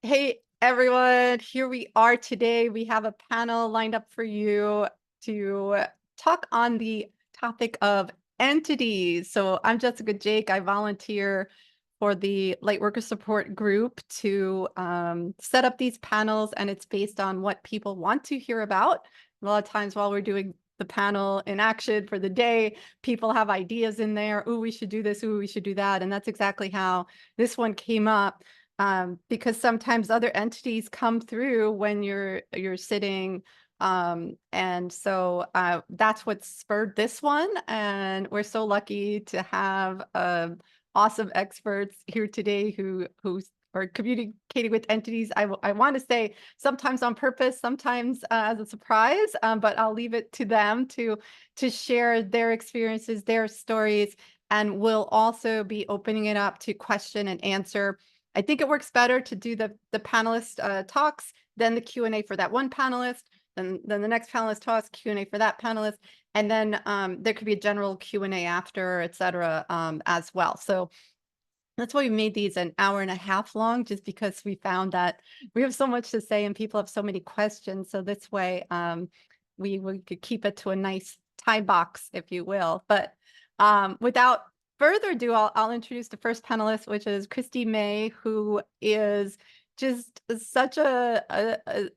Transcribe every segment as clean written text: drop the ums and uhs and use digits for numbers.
Hey everyone, here we are today. We have a panel lined up for you to talk on the topic of entities. So I'm Jessica Jake. I volunteer for the Lightworker support group to set up these panels, and it's based on what people want to hear about. A lot of times while we're doing the panel in action for the day, people have ideas in there. Ooh, we should do this. Ooh, we should do that. And that's exactly how this one came up. Because sometimes other entities come through when you're sitting, and so that's what spurred this one. And we're so lucky to have awesome experts here today who are communicating with entities. I want to say sometimes on purpose, sometimes as a surprise, but I'll leave it to them to share their experiences, their stories, and we'll also be opening it up to question and answer. I think it works better to do the panelist talks, then the Q&A for that one panelist, then the next panelist talks, Q&A for that panelist, and then there could be a general Q&A after, et cetera, as well. So that's why we made these an hour and a half long, just because we found that we have so much to say and people have so many questions. So this way we could keep it to a nice time box, if you will. But without further ado, I'll introduce the first panelist, which is Christy May, who is just such a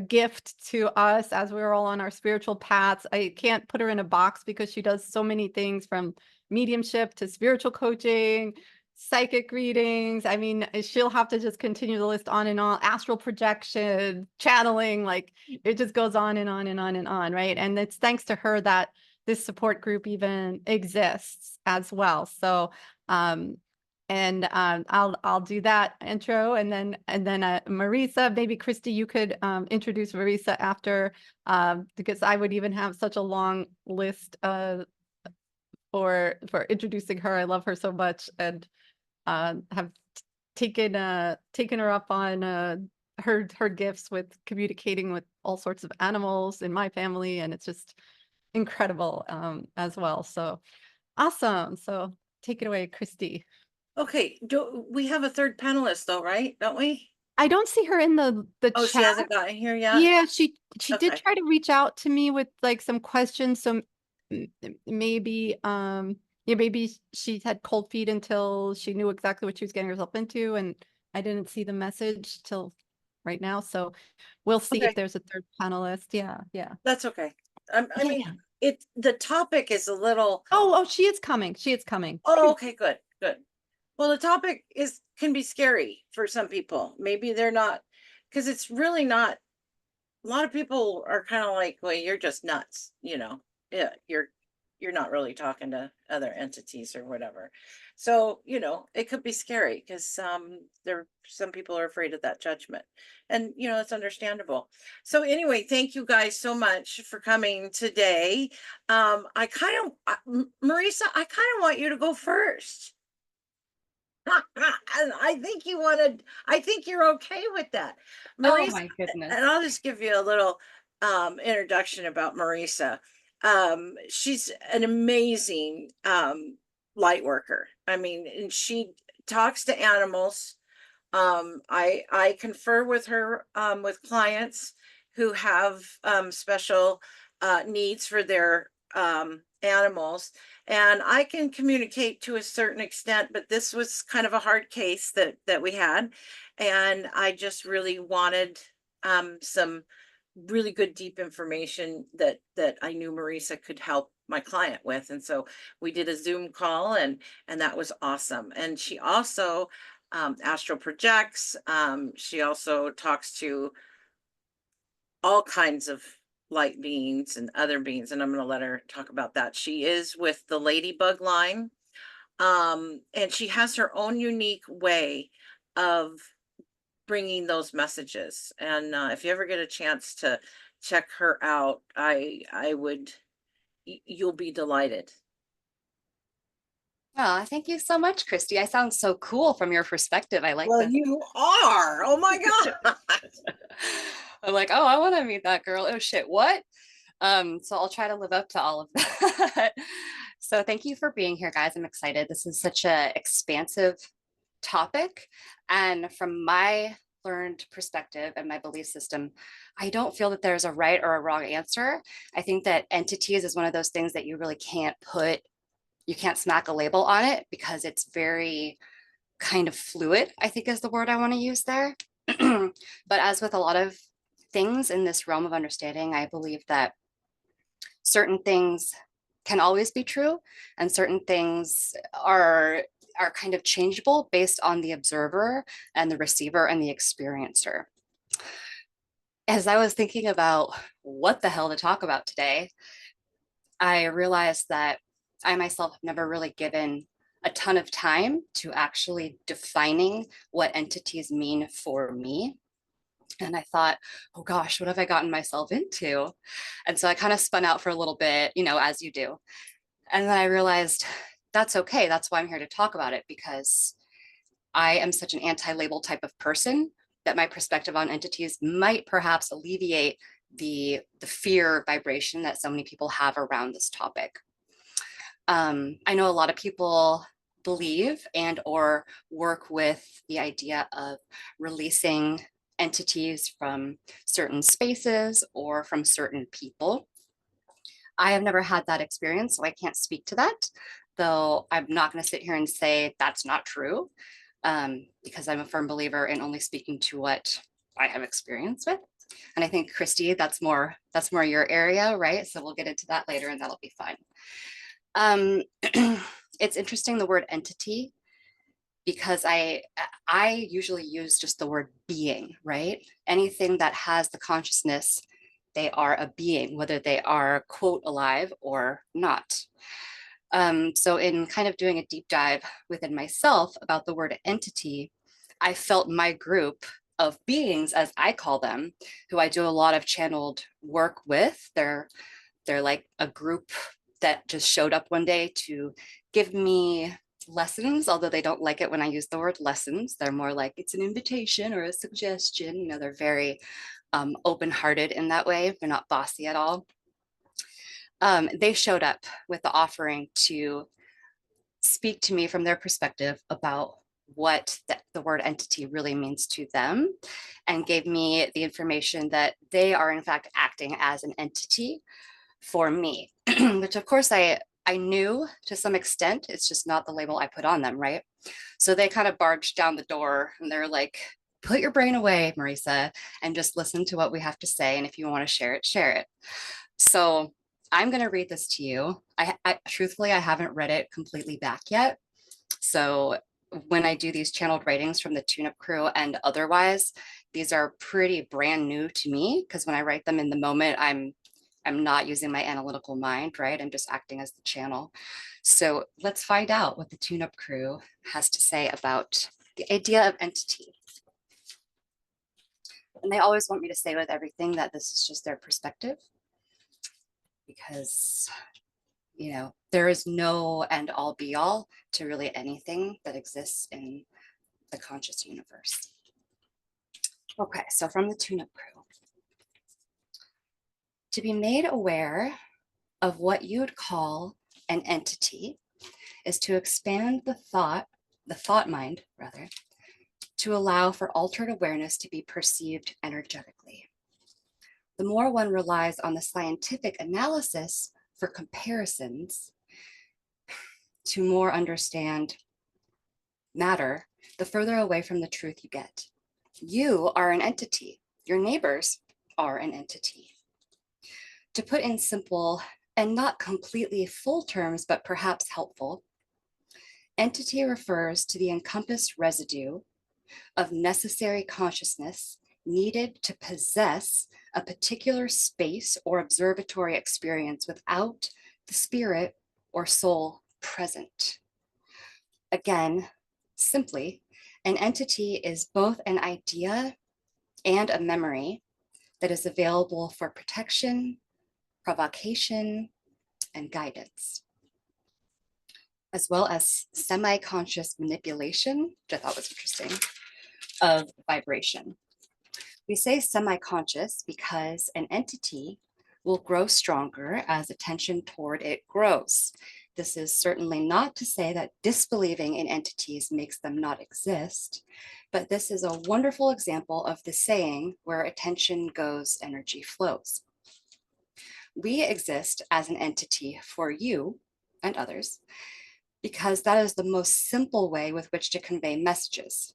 gift to us as we're all on our spiritual paths. I can't put her in a box because she does so many things, from mediumship to spiritual coaching, psychic readings. I mean, she'll have to just continue the list on and on. Astral projection, channeling, like it just goes on and on and on and on, right? And it's thanks to her that this support group even exists as well. So I'll do that intro, and then Marisa, maybe Christy, you could introduce Marisa after, because I would even have such a long list for introducing her. I love her so much, and have taken her up on her gifts with communicating with all sorts of animals in my family, and it's just incredible as well. So awesome. So take it away, Christy. Okay, do we have a third panelist though, right? Don't we? I don't see her in the Oh, she chat. hasn't gotten here yet? Yeah, she did Okay. try to reach out to me with like some questions. So maybe yeah, maybe she had cold feet until she knew exactly what she was getting herself into, and I didn't see the message till right now. So we'll see if Okay, there's a third panelist. Yeah, yeah. that's okay. I Yeah, mean, yeah. the topic is a little. Oh, she is coming. She is coming. Oh, okay, good, good. Well, the topic can be scary for some people. Maybe they're not, because it's really not. A lot of people are kind of like, well, you're just nuts, Yeah, you're not really talking to other entities or whatever. So, it could be scary because there some people are afraid of that judgment. And it's understandable. So anyway, thank you guys so much for coming today. I kind of Marisa, I kind of want you to go first. And I think you're okay with that. Oh Marisa, my goodness. and I'll just give you a little introduction about Marisa. She's an amazing light worker. I mean, and she talks to animals. I confer with her with clients who have special needs for their animals, and I can communicate to a certain extent, but this was kind of a hard case that we had, and I just really wanted some really good deep information that I knew Marisa could help my client with. And so we did a Zoom call, and that was awesome. And she also astral projects. She also talks to all kinds of light beings and other beings, and I'm going to let her talk about that. She is with the Ladybug line, and she has her own unique way of bringing those messages. And if you ever get a chance to check her out, I would you'll be delighted. Oh, thank you so much, Christy. I sound so cool from your perspective. I like Well, this. you are. Oh my God. I'm like, oh, I want to meet that girl. Oh shit, what? So I'll try to live up to all of that. So thank you for being here, guys. I'm excited. This is such a expansive topic. And from my learned perspective and my belief system, I don't feel that there's a right or a wrong answer. I think that entities is one of those things that you really can't you can't smack a label on it because it's very kind of fluid, I think is the word I want to use there. But as with a lot of things in this realm of understanding, I believe that certain things can always be true and certain things are kind of changeable based on the observer and the receiver and the experiencer. As I was thinking about what the hell to talk about today, I realized that I myself have never really given a ton of time to actually defining what entities mean for me. And I thought, oh gosh, what have I gotten myself into? And so I kind of spun out for a little bit, as you do. And then I realized that's okay. That's why I'm here to talk about it, because I am such an anti-label type of person that my perspective on entities might perhaps alleviate the fear vibration that so many people have around this topic. I know a lot of people believe and or work with the idea of releasing entities from certain spaces or from certain people. I have never had that experience, so I can't speak to that, though I'm not going to sit here and say that's not true, because I'm a firm believer in only speaking to what I have experience with. And I think, Christy, that's more your area, right? So we'll get into that later and that'll be fun. It's interesting, the word entity, because I usually use just the word being, right? Anything that has the consciousness, they are a being, whether they are quote alive or not. So in kind of doing a deep dive within myself about the word entity, I felt my group of beings, as I call them, who I do a lot of channeled work with. They're like a group that just showed up one day to give me lessons, although they don't like it when I use the word lessons. They're more like it's an invitation or a suggestion. They're very open-hearted in that way. They're not bossy at all. They showed up with the offering to speak to me from their perspective about what the word entity really means to them, and gave me the information that they are in fact acting as an entity for me, which of course I knew to some extent. It's just not the label I put on them, right? So they kind of barged down the door and they're like, put your brain away, Marisa, and just listen to what we have to say. And if you want to share it, share it. So I'm going to read this to you. I truthfully, I haven't read it completely back yet. So when I do these channeled writings from the Tune-Up crew and otherwise, these are pretty brand new to me, because when I write them in the moment, I'm not using my analytical mind, right? I'm just acting as the channel. So let's find out what the Tune-Up crew has to say about the idea of entity. And they always want me to say with everything that this is just their perspective, because, there is no end all be all to really anything that exists in the conscious universe. Okay, so from the Tune-Up crew. To be made aware of what you'd call an entity is to expand the thought mind, rather, to allow for altered awareness to be perceived energetically. The more one relies on the scientific analysis for comparisons to more understand matter, the further away from the truth you get. You are an entity. Your neighbors are an entity. To put in simple and not completely full terms, but perhaps helpful, entity refers to the encompassed residue of necessary consciousness needed to possess a particular space or observatory experience without the spirit or soul present. Again, simply, an entity is both an idea and a memory that is available for protection, provocation, and guidance, as well as semi-conscious manipulation, which I thought was interesting, of vibration. We say semi-conscious because an entity will grow stronger as attention toward it grows. this is certainly not to say that disbelieving in entities makes them not exist, but this is a wonderful example of the saying, where attention goes, energy flows. We exist as an entity for you and others because that is the most simple way with which to convey messages.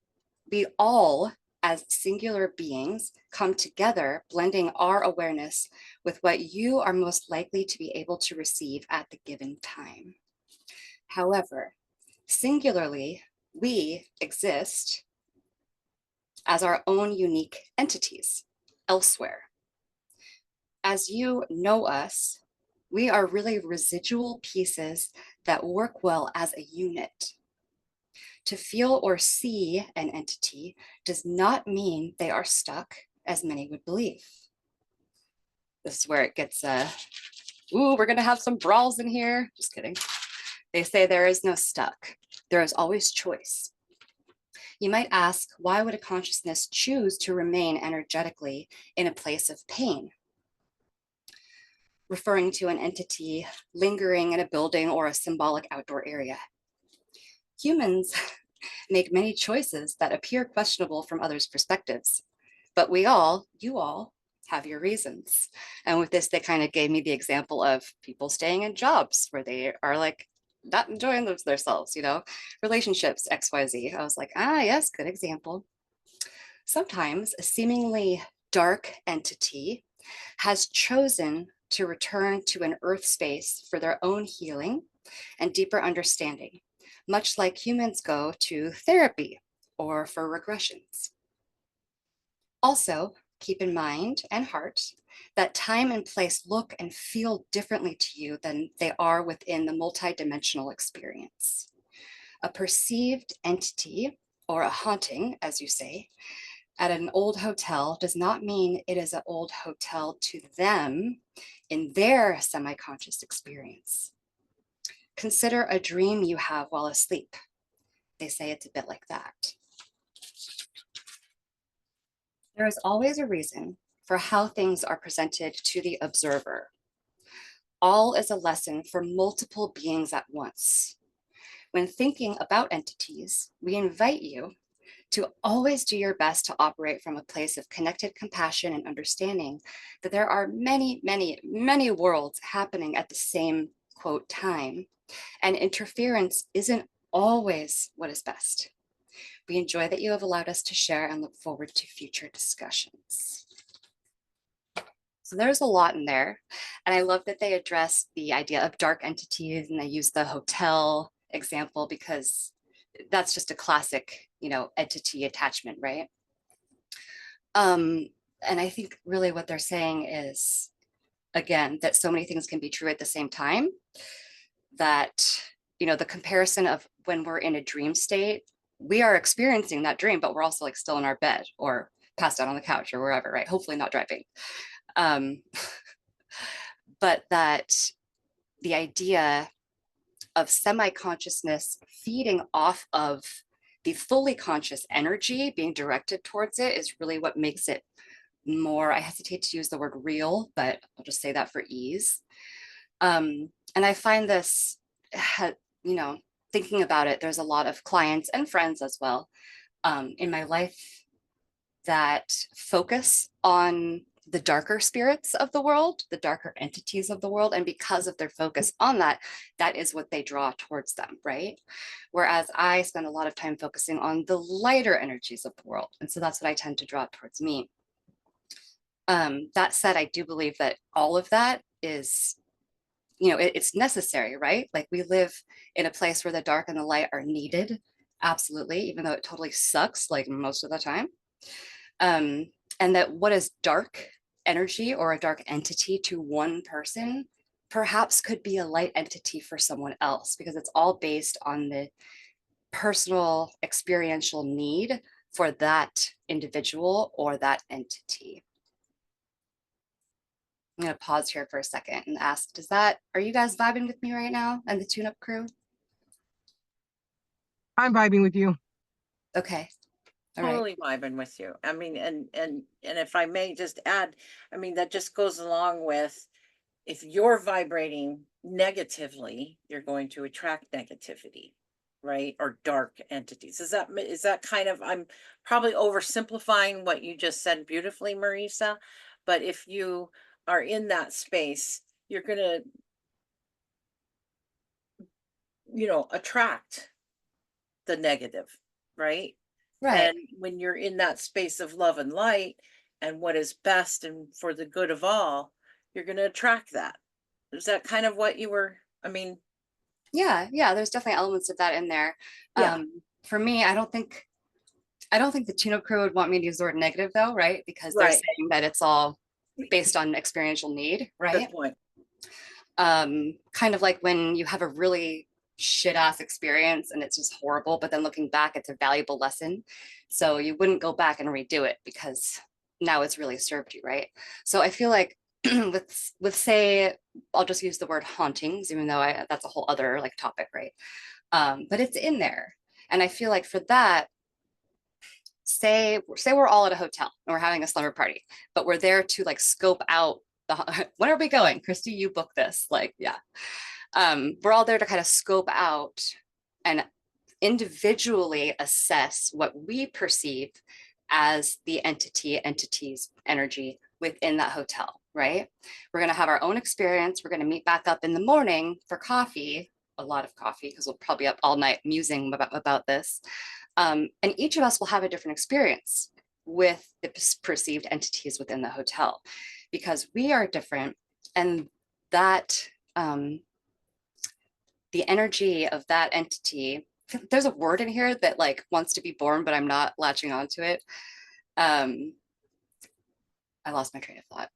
We all, as singular beings, come together, blending our awareness with what you are most likely to be able to receive at the given time. However, singularly, we exist as our own unique entities elsewhere. As you know us, we are really residual pieces that work well as a unit. To feel or see an entity does not mean they are stuck, as many would believe. This is where it gets, ooh, we're gonna have some brawls in here. Just kidding. They say there is no stuck. There is always choice. You might ask, why would a consciousness choose to remain energetically in a place of pain? Referring to an entity lingering in a building or a symbolic outdoor area. Humans make many choices that appear questionable from others' perspectives, but you all have your reasons. And with this, they kind of gave me the example of people staying in jobs where they are like not enjoying themselves, you know, relationships, XYZ. I was like, yes, good example. Sometimes a seemingly dark entity has chosen to return to an earth space for their own healing and deeper understanding, much like humans go to therapy or for regressions. Also, keep in mind and heart that time and place look and feel differently to you than they are within the multidimensional experience. A perceived entity, or a haunting, as you say, at an old hotel does not mean it is an old hotel to them in their semi-conscious experience. Consider a dream you have while asleep. They say it's a bit like that. There is always a reason for how things are presented to the observer. All is a lesson for multiple beings at once. When thinking about entities, we invite you to always do your best to operate from a place of connected compassion and understanding that there are many, many, many worlds happening at the same, quote, time, and interference isn't always what is best. We enjoy that you have allowed us to share and look forward to future discussions. So there's a lot in there. And I love that they address the idea of dark entities, and they use the hotel example because that's just a classic, you know, entity attachment, right? And I think really what they're saying is, again, that so many things can be true at the same time, that, you know, the comparison of when we're in a dream state, we are experiencing that dream, but we're also like still in our bed or passed out on the couch or wherever, right? Hopefully not driving. But that the idea of semi-consciousness feeding off of the fully conscious energy being directed towards it is really what makes it more, I hesitate to use the word real, but I'll just say that for ease. And I find this, you know, thinking about it, there's a lot of clients and friends as well in my life that focus on the darker spirits of the world, the darker entities of the world. And because of their focus on that, that is what they draw towards them, right? Whereas I spend a lot of time focusing on the lighter energies of the world. And so that's what I tend to draw towards me. That said, I do believe that all of that is, you know, it's necessary, right? Like we live in a place where the dark and the light are needed, absolutely, even though it totally sucks like most of the time. And that what is dark energy or a dark entity to one person perhaps could be a light entity for someone else, because it's all based on the personal experiential need for that individual or that entity. I'm going to pause here for a second and ask, are you guys vibing with me right now and the tune-up crew? I'm vibing with you. Okay. All right. Totally vibing with you. I mean, and if I may just add, I mean, that just goes along with if you're vibrating negatively, you're going to attract negativity, right? Or dark entities. Is that kind of, I'm probably oversimplifying what you just said beautifully, Marisa, but if you are in that space, you're going to, attract the negative, right? Right. And when you're in that space of love and light and what is best and for the good of all, you're going to attract that. Is that kind of what you were? I mean, Yeah, yeah, there's definitely elements of that in there. yeah, For me, I don't think the tune-up crew would want me to use the word negative though, right? Because they're right. saying that it's all based on experiential need, Good right? point. Kind of like when you have a really shit ass experience and it's just horrible, but then looking back, it's a valuable lesson. So you wouldn't go back and redo it because now it's really served you, right? So I feel like with say, I'll just use the word hauntings, even though that's a whole other like topic, right? But it's in there. And I feel like for that, say we're all at a hotel and we're having a slumber party, but we're there to like scope out when are we going? Christy, you book this. Like, yeah. We're all there to kind of scope out and individually assess what we perceive as the entity's energy within that hotel, right? We're going to have our own experience. We're going to meet back up in the morning for coffee, a lot of coffee, because we'll probably be up all night musing about this. And each of us will have a different experience with the perceived entities within the hotel because we are different. And that, the energy of that entity, there's a word in here that like wants to be born, but I'm not latching onto it. I lost my train of thought.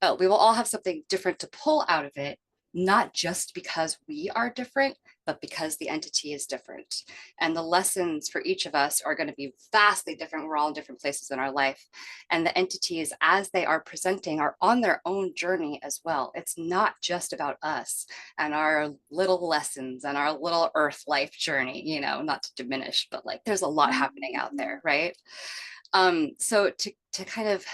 Oh, we will all have something different to pull out of it, not just because we are different, but because the entity is different. And the lessons for each of us are going to be vastly different. We're all in different places in our life. And the entities, as they are presenting, are on their own journey as well. It's not just about us and our little lessons and our little earth life journey, not to diminish, but like there's a lot happening out there, right? So to kind of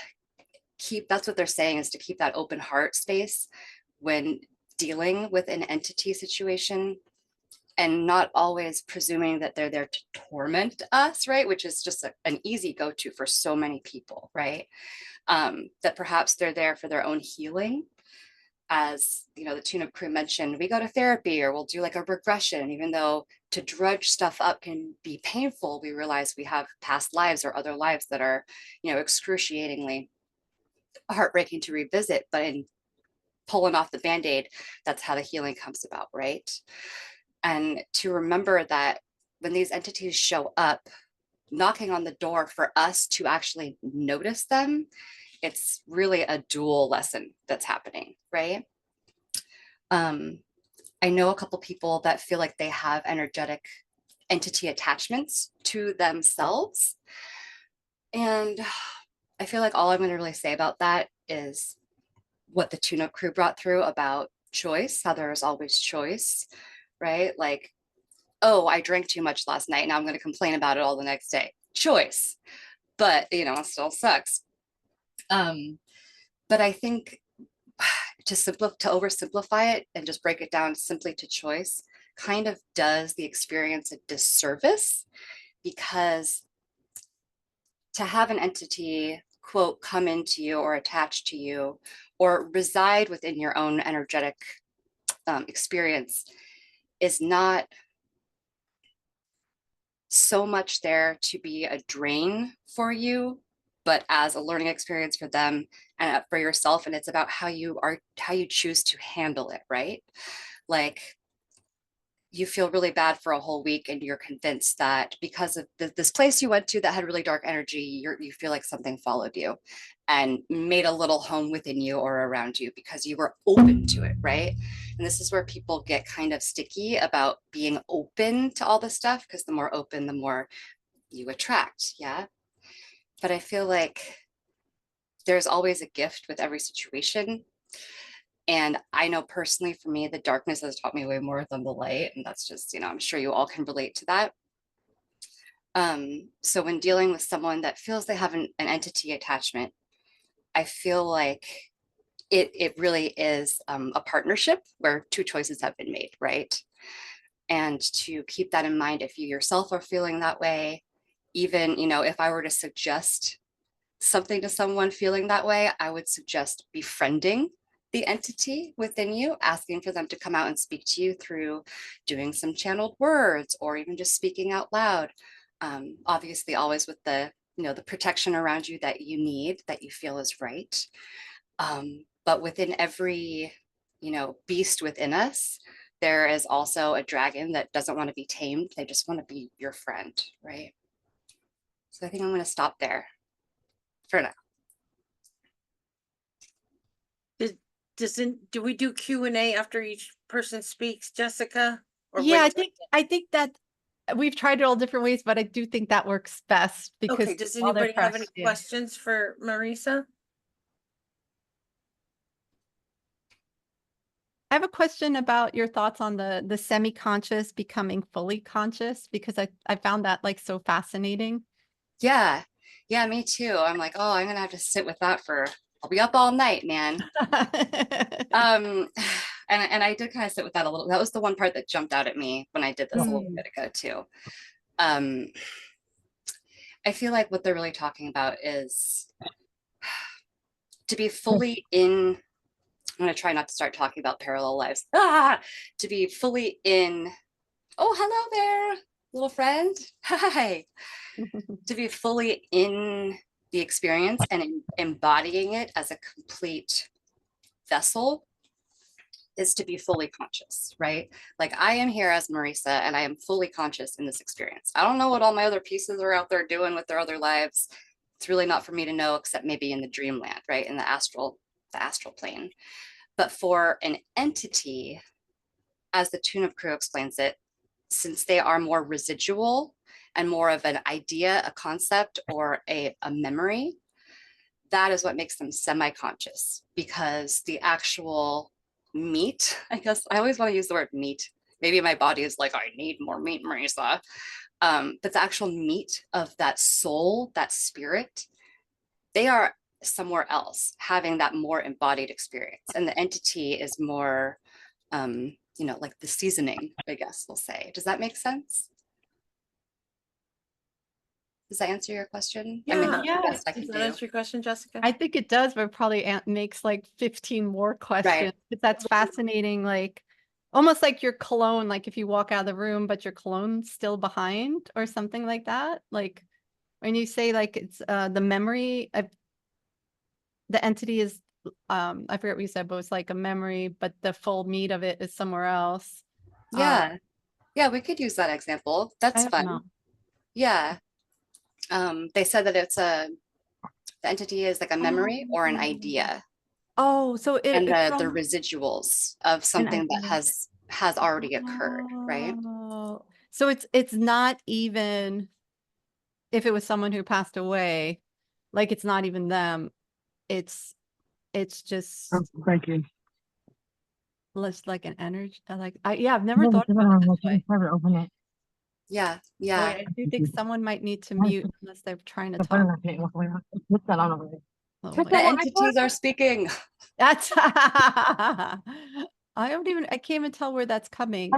that's what they're saying, is to keep that open heart space when dealing with an entity situation and not always presuming that they're there to torment us, right? Which is just an easy go-to for so many people, right? That perhaps they're there for their own healing. As the tune-up crew mentioned, we go to therapy or we'll do like a regression, even though to drudge stuff up can be painful, we realize we have past lives or other lives that are, excruciatingly heartbreaking to revisit, but in pulling off the band-aid, that's how the healing comes about, right? And to remember that when these entities show up knocking on the door for us to actually notice them, it's really a dual lesson that's happening, right? I know a couple people that feel like they have energetic entity attachments to themselves, and I feel like all I'm going to really say about that is what the tune-up crew brought through about choice, how there is always choice, right? Like, oh, I drank too much last night. Now I'm going to complain about it all the next day. Choice. But, it still sucks. But I think to oversimplify it and just break it down simply to choice kind of does the experience a disservice, because to have an entity, quote, come into you or attach to you or reside within your own energetic experience is not so much there to be a drain for you, but as a learning experience for them and for yourself. And it's about how you choose to handle it, right? Like, you feel really bad for a whole week and you're convinced that because of this place you went to that had really dark energy, you feel like something followed you and made a little home within you or around you because you were open to it, right? And this is where people get kind of sticky about being open to all this stuff, because the more open, the more you attract. Yeah. But I feel like there's always a gift with every situation. And I know personally for me, the darkness has taught me way more than the light. And that's just, I'm sure you all can relate to that. So when dealing with someone that feels they have an entity attachment, I feel like it really is a partnership where two choices have been made, right? And to keep that in mind, if you yourself are feeling that way, even, you know, if I were to suggest something to someone feeling that way, I would suggest befriending the entity within you, asking for them to come out and speak to you through doing some channeled words or even just speaking out loud. Obviously, always with the, you know, the protection around you that you need, that you feel is right. But within every, you know, beast within us, there is also a dragon that doesn't want to be tamed. They just want to be your friend, right? So I think I'm going to stop there for now. Do we do Q&A after each person speaks, Jessica? Or Yeah, wait? I think that we've tried it all different ways, but I do think that works best because Okay, does while they're anybody have any fresh, yeah. questions for Marisa? I have a question about your thoughts on the semi-conscious becoming fully conscious, because I found that like so fascinating. Yeah. Yeah, me too. I'm like, oh, I'm going to have to sit with that for, I'll be up all night, man. And I did kind of sit with that a little. That was the one part that jumped out at me when I did this a little bit ago too. I feel like what they're really talking about is to be fully in. I'm going to try not to start talking about parallel lives. To be fully in. Oh, hello there, little friend. Hi. To be fully in the experience and embodying it as a complete vessel is to be fully conscious, right? Like I am here as Marisa and I am fully conscious in this experience. I don't know what all my other pieces are out there doing with their other lives. It's really not for me to know, except maybe in the dreamland, right? In the astral plane. But for an entity, as the Tune of Crew explains it, since they are more residual and more of an idea, a concept, or a memory, that is what makes them semi-conscious, because the actual meat, I guess I always want to use the word meat. Maybe my body is like, I need more meat, Marisa. But the actual meat of that soul, that spirit, they are somewhere else having that more embodied experience. And the entity is more, you know, like the seasoning, I guess we'll say. Does that make sense? Does that answer your question? I mean, Yeah. Yeah. I Does can that do. answer your question, Jessica? I think it does, but it probably makes like 15 more questions. Right. But that's fascinating. Like almost like your cologne, like if you walk out of the room, but your cologne's still behind or something like that. Like when you say like it's the memory of the entity is I forget what you said, but it's like a memory, but the full meat of it is somewhere else. Yeah. Yeah, we could use that example. I That's don't fun. know. Yeah. They said that the entity is like a memory or an idea, Oh, so and it's the from residuals of an something that idea. has already occurred, right? Oh, so it's not even if it was someone who passed away, like it's not even them. It's just Thank you. less like an energy. Yeah, I've never thought about it this way. Never open it. Yeah, Oh, yeah. yeah, I do think someone might need to mute unless they're trying to talk. Oh, The my- entities are speaking. That's I can't even tell where that's coming.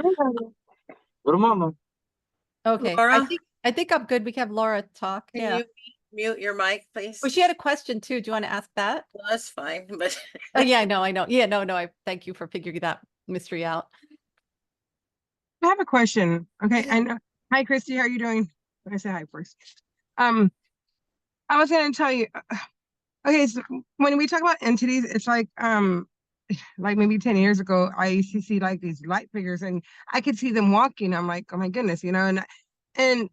Okay. Laura, I think I'm good. We can have Laura talk. can Yeah. you mute your mic, please? Well, she had a question too. Do you want to ask that? Well, that's fine, but Oh, yeah, I know. Yeah, no, I thank you for figuring that mystery out. I have a question. Okay, I know. Hi, Christy. How are you doing? Let me say hi first. I was going to tell you. Okay, so when we talk about entities, it's like maybe 10 years ago, I used to see like these light figures, and I could see them walking. I'm like, oh my goodness, you know, and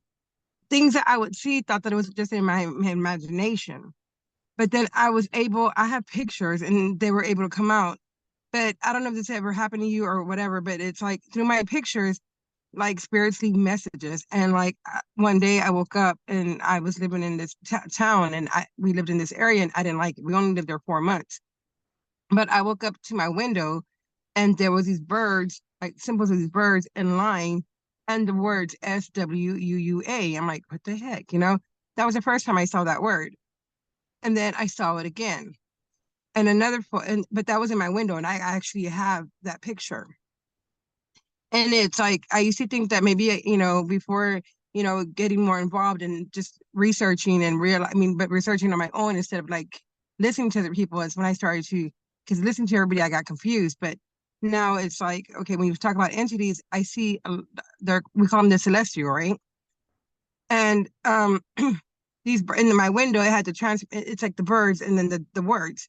things that I would see, thought that it was just in my imagination. But then I have pictures, and they were able to come out. But I don't know if this ever happened to you or whatever, but it's like through my pictures, like spirits leave messages. And like one day I woke up and I was living in this town, and we lived in this area, and I didn't like it. We only lived there 4 months. But I woke up to my window and there was these birds, like symbols of these birds in line, and the words SWUUA. I'm like, what the heck? You know, that was the first time I saw that word. And then I saw it again. and another photo, but that was in my window, and I actually have that picture. And it's like, I used to think that maybe, you know, before, you know, getting more involved and just researching and but researching on my own instead of like listening to other people is when I started to, because listening to everybody, I got confused. But now it's like, okay, when you talk about entities, I see, we call them the celestial, right? And these, in my window, it had it's like the birds and then the words.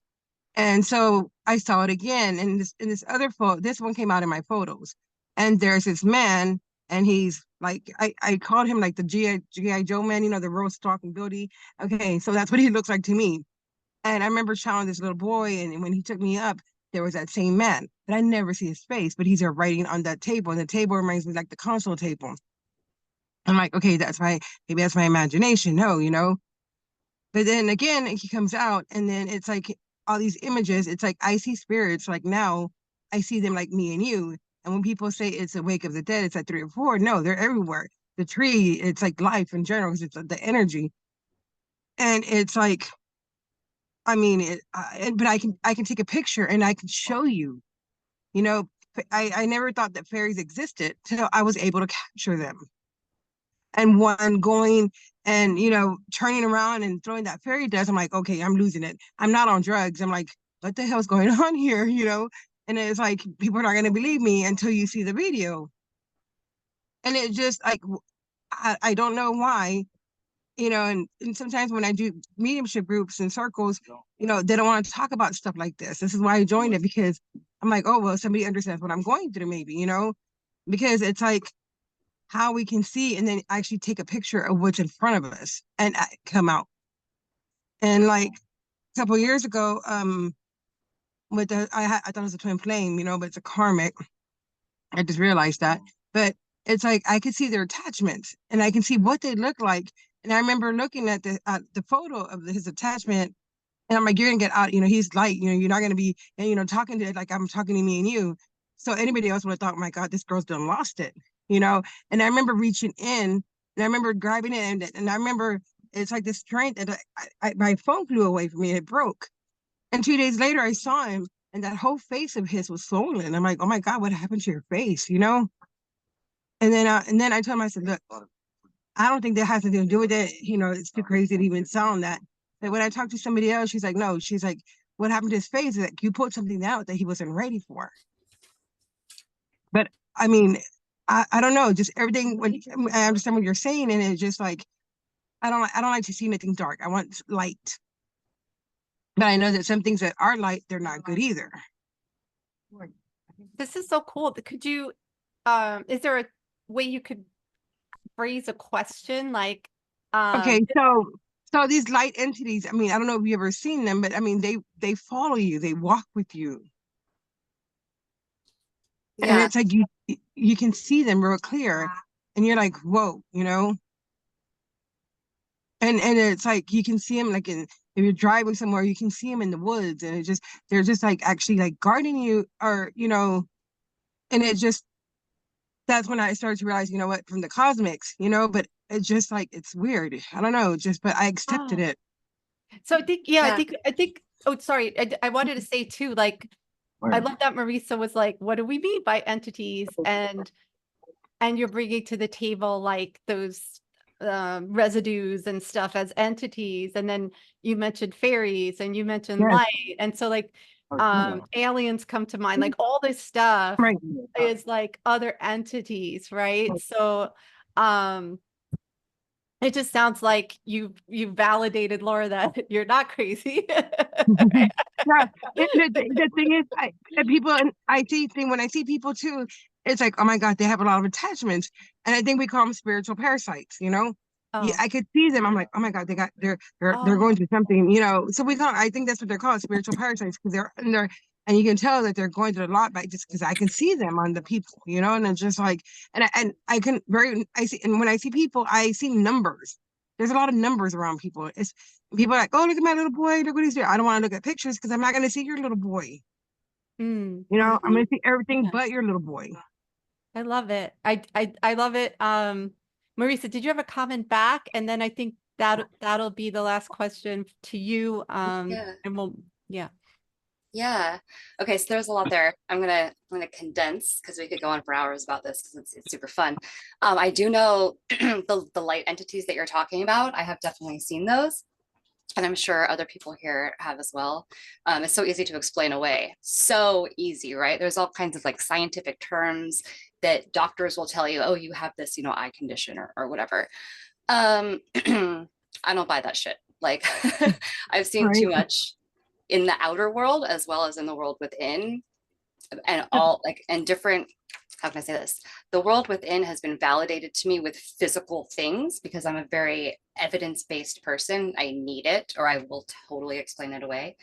And so I saw it again, and this other photo, this one came out in my photos, and there's this man, and he's like, I called him like the GI Joe man, you know, the roast talking ability. Okay, so that's what he looks like to me. And I remember showering this little boy, and when he took me up, there was that same man, but I never see his face, but he's there writing on that table, and the table reminds me like the console table. I'm like, okay, maybe that's my imagination. No, you know. But then again, he comes out, and then it's like all these images. It's like I see spirits. Like now, I see them like me and you. And when people say it's a wake of the dead, it's at 3 or 4. No, they're everywhere. The tree, it's like life in general, because it's the energy. And it's like, I mean, but I can take a picture and I can show you. You know, I never thought that fairies existed till I was able to capture them. And one going and, you know, turning around and throwing that fairy dust, I'm like, okay, I'm losing it. I'm not on drugs. I'm like, what the hell's going on here? You know? And it's like, people are not going to believe me until you see the video. And it just like, I don't know why, you know, and sometimes when I do mediumship groups and circles, you know, they don't want to talk about stuff like this. This is why I joined it, because I'm like, oh, well, somebody understands what I'm going through, maybe, you know, because it's like, how we can see and then actually take a picture of what's in front of us and come out. And like a couple of years ago, with I thought it was a twin flame, you know, but it's a karmic. I just realized that. But it's like I could see their attachments and I can see what they look like. And I remember looking at the photo of his attachment, and I'm like, you're gonna get out, you know, he's light, you know, you're not gonna be, you know, talking to like I'm talking to me and you. So anybody else would have thought, oh my God, this girl's done lost it, you know? And I remember reaching in and I remember grabbing it, and I remember it's like this strength, and my phone flew away from me and it broke. And 2 days later I saw him, and that whole face of his was swollen. I'm like, oh my God, what happened to your face, you know? And then I told him, I said, look, I don't think that has anything to do with it. You know, it's too crazy to even sound that. But when I talked to somebody else, she's like, no, she's like, what happened to his face is like you put something out that he wasn't ready for. But I mean, I don't know, just everything, when I understand what you're saying, and it's just like, I don't like to see anything dark. I want light. But I know that some things that are light, they're not good either. This is so cool. Could you, is there a way you could phrase a question like, Okay, so these light entities, I mean, I don't know if you've ever seen them, but I mean, they follow you, they walk with you. And Yeah. it's like you can see them real clear, and you're like, whoa, you know? And it's like you can see them like if you're driving somewhere, you can see them in the woods, and they're just like actually like guarding you, or you know, and it just, that's when I started to realize, you know what, from the cosmics, you know, but it's just like it's weird. I don't know, just but I accepted it. So I think, yeah, Yeah. I think, oh, sorry. I wanted to say too, like, I love that Marisa was like, what do we mean by entities? And you're bringing to the table like those residues and stuff as entities. And then you mentioned fairies and you mentioned Yes. light. And so like aliens come to mind, like all this stuff Right. is like other entities, right? So it just sounds like you validated, Laura, that you're not crazy. Yeah, the thing is, when I see people too, it's like, oh my God, they have a lot of attachments, and I think we call them spiritual parasites. You know, yeah, Oh, I could see them. I'm like, oh my God, they're oh, going through something. You know, so I think that's what they're called, spiritual parasites, because and you can tell that they're going through a lot by just because I can see them on the people. You know, and it's just like, and I can I see, and when I see people, I see numbers. There's a lot of numbers around people. People are like, oh, look at my little boy. Look what he's doing. I don't want to look at pictures because I'm not going to see your little boy. mm, You know, I'm going to see everything Yeah. but your little boy. I love it. I love it. Marisa, did you have a comment back? And then I think that'll be the last question to you. Yeah. And we'll, yeah. Yeah. Okay. So there's a lot there. I'm gonna condense because we could go on for hours about this because it's super fun. I do know the light entities that you're talking about. I have definitely seen those, and I'm sure other people here have as well. It's so easy to explain away. So easy, right? There's all kinds of like scientific terms that doctors will tell you, oh, you have this, eye condition or whatever. I don't buy that shit. Like I've seen Right. too much in the outer world as well as in the world within, and all like and different, how can I say this? The world within has been validated to me with physical things because I'm a very evidence-based person. I need it or I will totally explain it away.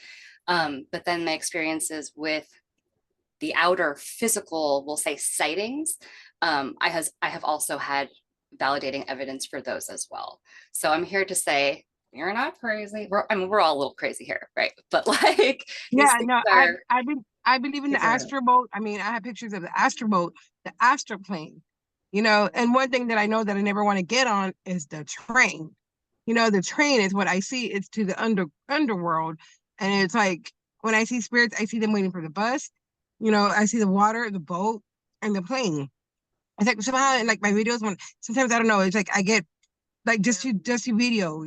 But then my experiences with the outer physical, we'll say sightings, I have also had validating evidence for those as well. So I'm here to say you're not crazy. We're all a little crazy here, right? But like these Yeah, things no, are I believe in the these are astro boat. I mean, I have pictures of the astro boat, the astral plane, and one thing that I know that I never want to get on is the train. The train is what I see. It's to the underworld. And it's like when I see spirits, I see them waiting for the bus. I see the water, the boat, and the plane. It's like somehow in like my videos when sometimes I don't know, it's like I get like just to video,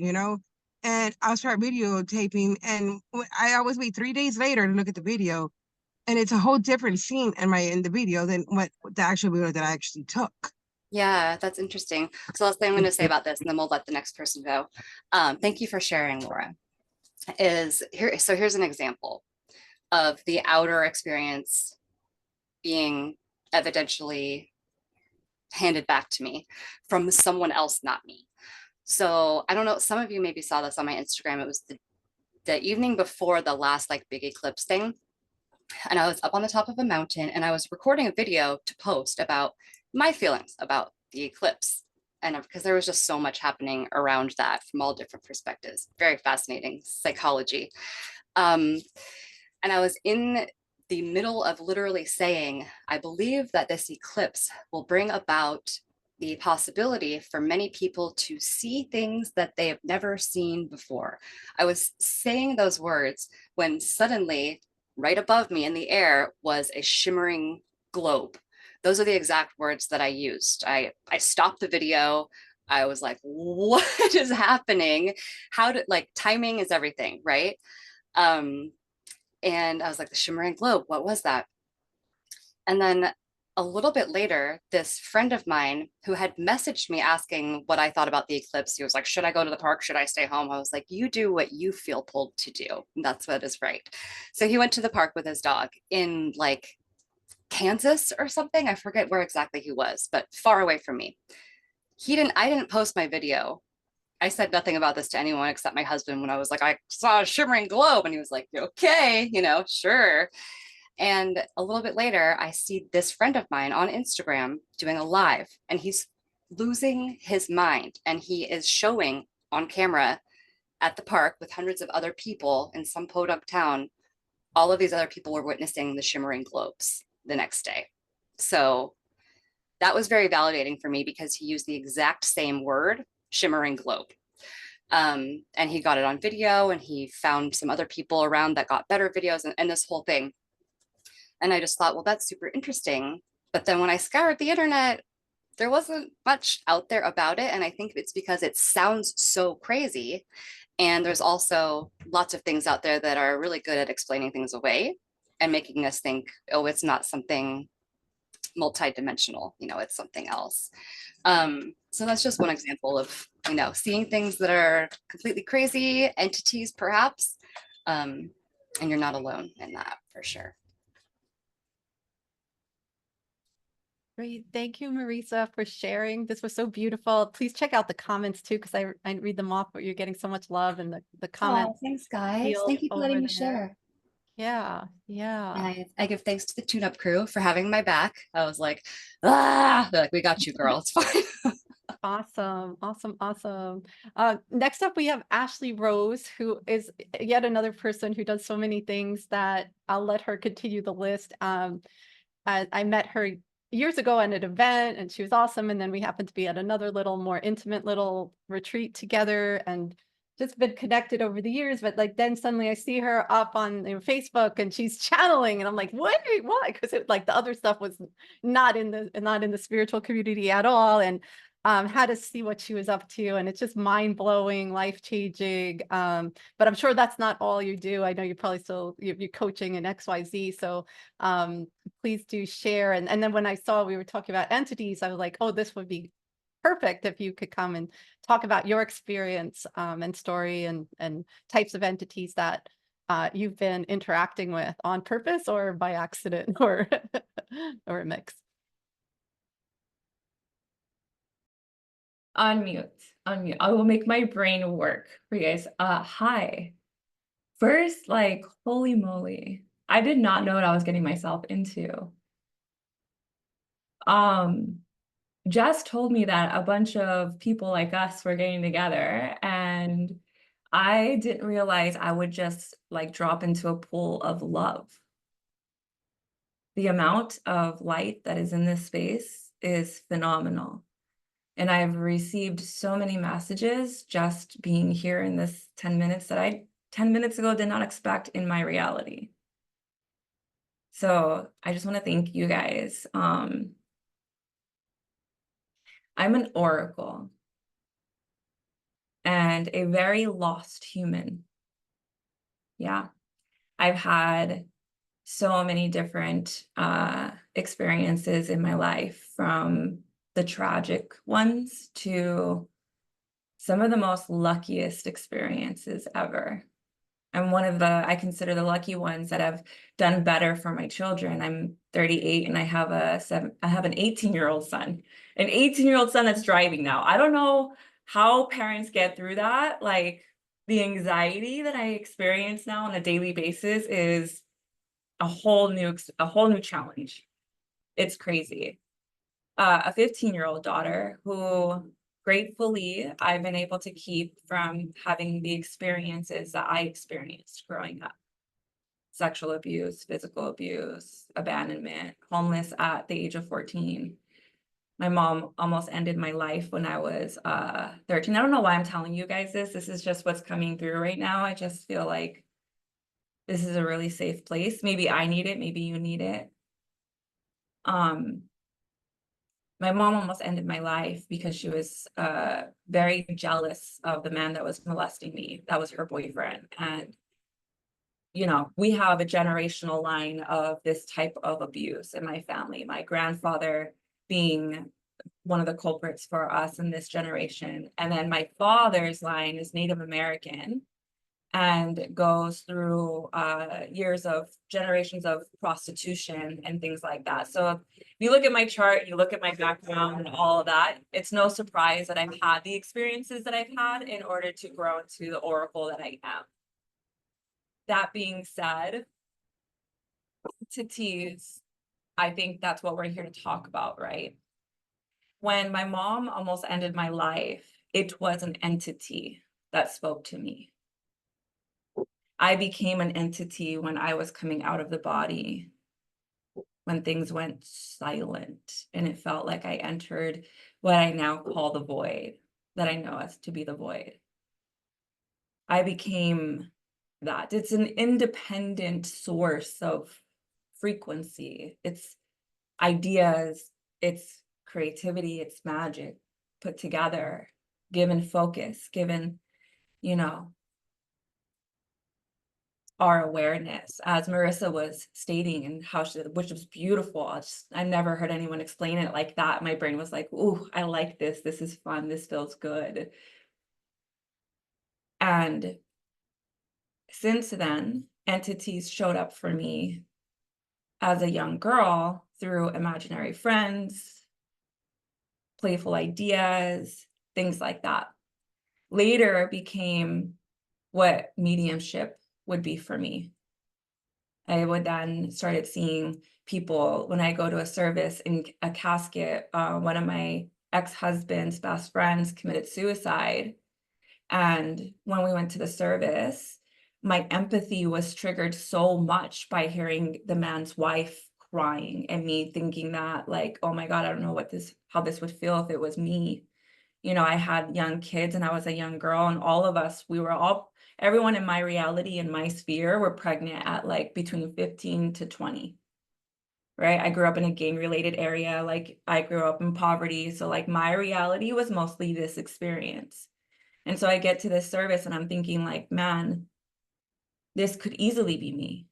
and I'll start videotaping and I always wait 3 days later to look at the video, and it's a whole different scene in the video than what the actual video that I actually took. yeah, that's interesting. So last thing I'm going to say about this, and then we'll let the next person go. Thank you for sharing, Laura. Here's an example of the outer experience being evidentially handed back to me from someone else, not me. So I don't know, some of you maybe saw this on my Instagram. It was the evening before the last like big eclipse thing. And I was up on the top of a mountain and I was recording a video to post about my feelings about the eclipse. And because there was just so much happening around that from all different perspectives. Very fascinating psychology. And I was in the middle of literally saying, I believe that this eclipse will bring about the possibility for many people to see things that they have never seen before. I was saying those words when suddenly, right above me in the air, was a shimmering globe. Those are the exact words that I used. I stopped the video. I was like, what is happening? Like timing is everything, right? And I was like, the shimmering globe, what was that? And then a little bit later, this friend of mine who had messaged me asking what I thought about the eclipse, he was like, should I go to the park? Should I stay home? I was like, you do what you feel pulled to do. That's what is right. So he went to the park with his dog in like Kansas or something. I forget where exactly he was, but far away from me. I didn't post my video. I said nothing about this to anyone except my husband when I was like, I saw a shimmering globe. And he was like, okay, sure. And a little bit later, I see this friend of mine on Instagram doing a live, and he's losing his mind. And he is showing on camera at the park with hundreds of other people in some podunk town. All of these other people were witnessing the shimmering globes the next day. So that was very validating for me because he used the exact same word, shimmering globe. And he got it on video, and he found some other people around that got better videos, and this whole thing. And I just thought, well, that's super interesting. But then when I scoured the internet, there wasn't much out there about it. And I think it's because it sounds so crazy. And there's also lots of things out there that are really good at explaining things away and making us think, oh, it's not something multidimensional, it's something else. So that's just one example of, seeing things that are completely crazy, entities perhaps. And you're not alone in that for sure. Great. Thank you, Marisa, for sharing. This was so beautiful. Please check out the comments too, because I read them off, but you're getting so much love in the comments. Oh, thanks, guys. field Thank you for letting over me there. share. Yeah, And yeah. I give thanks to the tune-up crew for having my back. I was like, they're like, we got you, girl. It's fine. Awesome, awesome, awesome. Next up, we have Ashley Rose, who is yet another person who does so many things that I'll let her continue the list. I met her years ago at an event, and she was awesome. And then we happened to be at another little more intimate little retreat together. And just been connected over the years, but like then suddenly I see her up on Facebook and she's channeling, and I'm like, what? What? Because it like the other stuff was not in the spiritual community at all, and had to see what she was up to, and it's just mind blowing, life changing. But I'm sure that's not all you do. I know you're probably still you're coaching in XYZ, so please do share. And then when I saw we were talking about entities, I was like, oh, this would be perfect if you could come and talk about your experience and story and types of entities that you've been interacting with on purpose or by accident or or a mix. Unmute. I will make my brain work for you guys. Hi. First, like, holy moly. I did not know what I was getting myself into. Jess told me that a bunch of people like us were getting together, and I didn't realize I would just like drop into a pool of love. The amount of light that is in this space is phenomenal. And I've received so many messages just being here in this 10 minutes that I 10 minutes ago did not expect in my reality. So I just want to thank you guys. I'm an oracle and a very lost human. Yeah, I've had so many different experiences in my life, from the tragic ones to some of the most luckiest experiences ever. I'm one of I consider the lucky ones that have done better for my children. I'm 38 and I have an 18-year-old son, an 18-year-old son that's driving now. I don't know how parents get through that. Like, the anxiety that I experience now on a daily basis is a whole new challenge. It's crazy. A 15-year-old daughter who gratefully I've been able to keep from having the experiences that I experienced growing up. Sexual abuse, physical abuse, abandonment, homeless at the age of 14. My mom almost ended my life when I was 13. I don't know why I'm telling you guys this. This is just what's coming through right now. I just feel like this is a really safe place. Maybe I need it, maybe you need it. My mom almost ended my life because she was very jealous of the man that was molesting me. That was her boyfriend. And, you know, we have a generational line of this type of abuse in my family. My grandfather being one of the culprits for us in this generation. And then my father's line is Native American and goes through generations of prostitution and things like that. So if you look at my chart, you look at my background and all of that, it's no surprise that I've had the experiences that I've had in order to grow into the oracle that I am. That being said, to tease, I think that's what we're here to talk about, right? When my mom almost ended my life, it was an entity that spoke to me. I became an entity when I was coming out of the body, when things went silent, and it felt like I entered what I now call the void, that I know as to be the void. I became that. It's an independent source of frequency. It's ideas, it's creativity, it's magic put together, given focus, given, you know, our awareness, as Marissa was stating, and how which was beautiful. I never heard anyone explain it like that. My brain was like, ooh, I like this. This is fun. This feels good. And since then, entities showed up for me as a young girl through imaginary friends, playful ideas, things like that. Later, it became what mediumship would be for me. I would then started seeing people when I go to a service in a casket. One of my ex-husband's best friends committed suicide. And when we went to the service, my empathy was triggered so much by hearing the man's wife crying and me thinking that, like, oh my God, I don't know how this would feel if it was me. you know, I had young kids and I was a young girl, and all of us, everyone in my reality, in my sphere, were pregnant at like between 15 to 20. Right? I grew up in a gang-related area. Like, I grew up in poverty. So like my reality was mostly this experience. And so I get to this service and I'm thinking like, man, this could easily be me.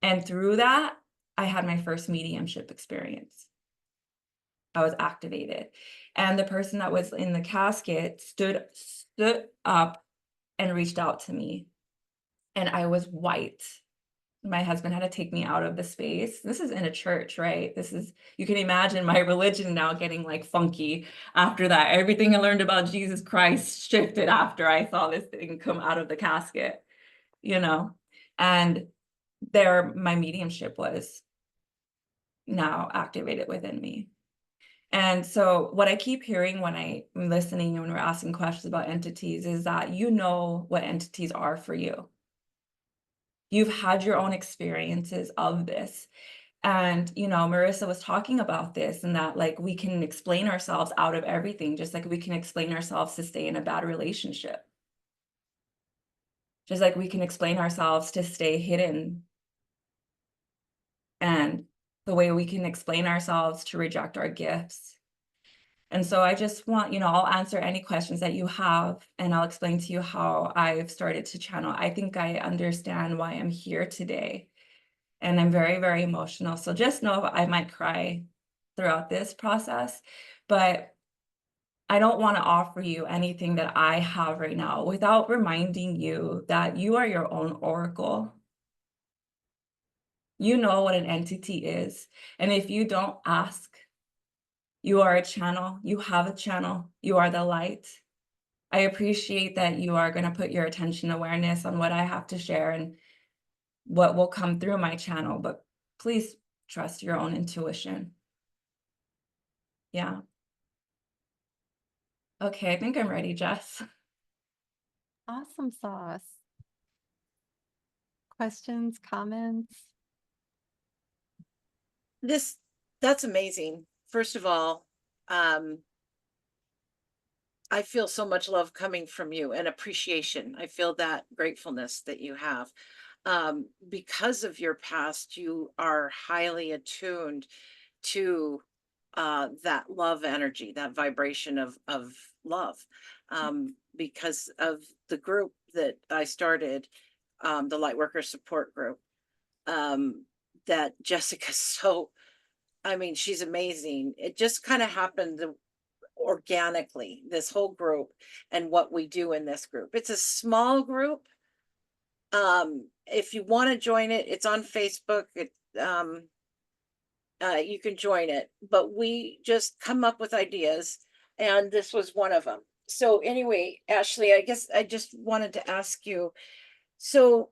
And through that, I had my first mediumship experience. I was activated. And the person that was in the casket stood up and reached out to me. And I was white. My husband had to take me out of the space. This is in a church, right? You can imagine my religion now getting like funky after that. Everything I learned about Jesus Christ shifted after I saw this thing come out of the casket, you know? And there, my mediumship was now activated within me. And so what I keep hearing when I'm listening and when we're asking questions about entities is that you know what entities are for you. You've had your own experiences of this. And, you know, Marissa was talking about this, and that like we can explain ourselves out of everything, just like we can explain ourselves to stay in a bad relationship. Just like we can explain ourselves to stay hidden. And the way we can explain ourselves to reject our gifts. And so I just want, you know, I'll answer any questions that you have, and I'll explain to you how I've started to channel. I think I understand why I'm here today. And I'm very, very emotional. So just know I might cry throughout this process, but I don't want to offer you anything that I have right now without reminding you that you are your own oracle. You know what an entity is. And if you don't ask, you are a channel, you have a channel, you are the light. I appreciate that you are going to put your attention awareness on what I have to share and what will come through my channel, but please trust your own intuition. Yeah. Okay, I think I'm ready, Jess. Awesome sauce. Questions, comments? That's amazing. First of all, I feel so much love coming from you and appreciation. I feel that gratefulness that you have. Because of your past, you are highly attuned to that love energy, that vibration of love. Because of the group that I started, the Lightworker support group, that Jessica's so, I mean, she's amazing. It just kind of happened organically, this whole group and what we do in this group. It's a small group. If you want to join it, it's on Facebook. You can join it, but we just come up with ideas, and this was one of them. So anyway, Ashley, I guess I just wanted to ask you, so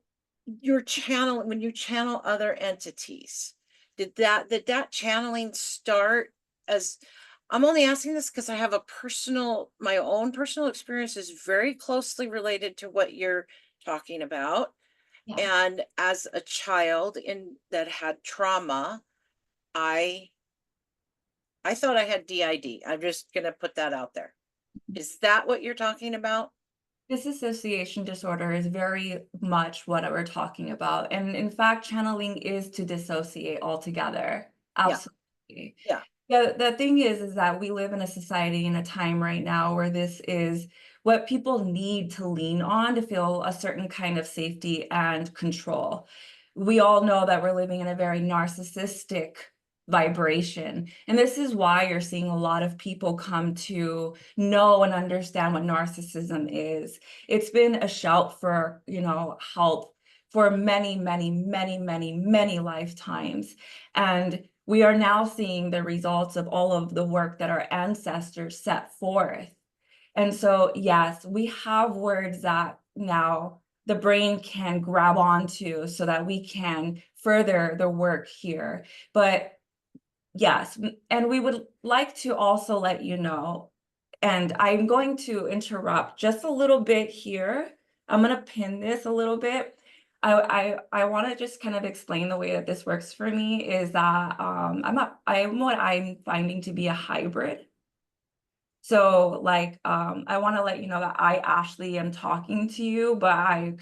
your channel, when you channel other entities, did that channeling start as, I'm only asking this because I have my own personal experience is very closely related to what you're talking about. Yeah. And as a child that had trauma, I thought I had DID. I'm just gonna put that out there. Is that what you're talking about? Dissociation disorder is very much what we're talking about. And in fact, channeling is to dissociate altogether. Absolutely. Yeah. The thing is that we live in a society in a time right now where this is what people need to lean on to feel a certain kind of safety and control. We all know that we're living in a very narcissistic vibration. And this is why you're seeing a lot of people come to know and understand what narcissism is. It's been a shout for, you know, help for many, many, many, many, many lifetimes. And we are now seeing the results of all of the work that our ancestors set forth. And so, yes, we have words that now the brain can grab onto so that we can further the work here. But yes, and we would like to also let you know, and I'm going to interrupt just a little bit here. I'm going to pin this a little bit. I want to just kind of explain the way that this works for me is that I'm what I'm finding to be a hybrid. So like, I want to let you know that I, Ashley, am talking to you, but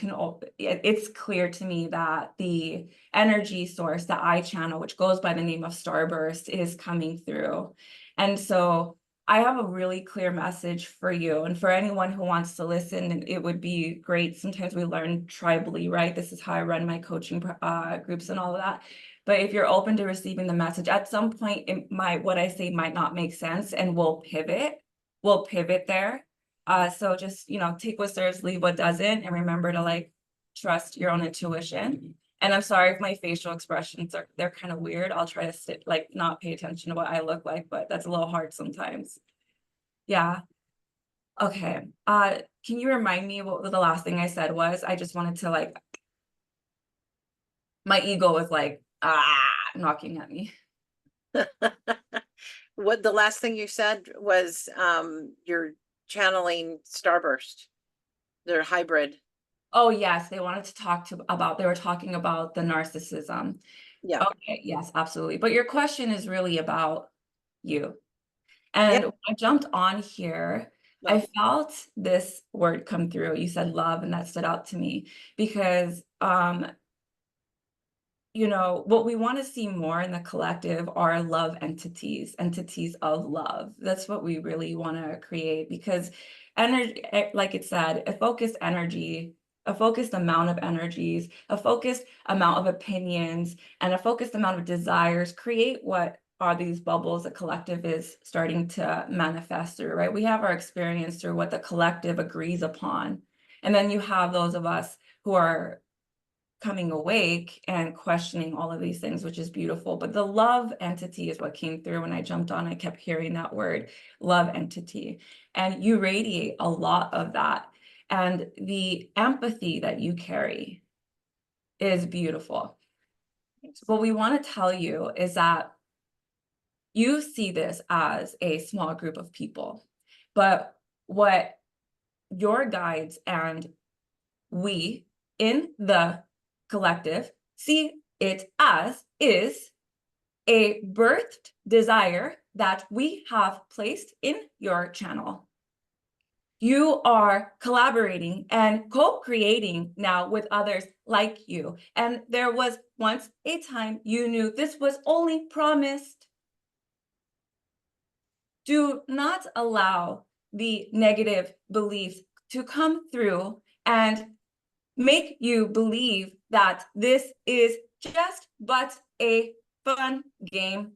it's clear to me that the energy source that I channel, which goes by the name of Starburst, is coming through. And so I have a really clear message for you. And for anyone who wants to listen, it would be great. Sometimes we learn tribally, right? This is how I run my coaching groups and all of that. But if you're open to receiving the message, at some point, what I say might not make sense, and we'll pivot there. So just, take what serves, leave what doesn't, and remember to like trust your own intuition. And I'm sorry if my facial expressions they're kind of weird. I'll try to not pay attention to what I look like, but that's a little hard sometimes. Yeah. Okay. Can you remind me what the last thing I said was? I just wanted to my ego was knocking at me. What the last thing you said was you're channeling Starburst, their hybrid. Oh yes, they wanted to they were talking about the narcissism. Yeah. Okay, yes, absolutely. But your question is really about you. And when I jumped on here, I felt this word come through. You said love, and that stood out to me because what we want to see more in the collective are love entities of love. That's what we really want to create, because energy, like it said, a focused energy, a focused amount of energies, a focused amount of opinions, and a focused amount of desires create what are these bubbles the collective is starting to manifest through, right? We have our experience through what the collective agrees upon. And then you have those of us who are coming awake and questioning all of these things, which is beautiful. But the love entity is what came through when I jumped on. I kept hearing that word, love entity. And you radiate a lot of that. And the empathy that you carry is beautiful. What we want to tell you is that you see this as a small group of people, but what your guides and we in the collective see it as is a birthed desire that we have placed in your channel. You are collaborating and co-creating now with others like you. And there was once a time you knew this was only promised. Do not allow the negative beliefs to come through and make you believe that this is just but a fun game.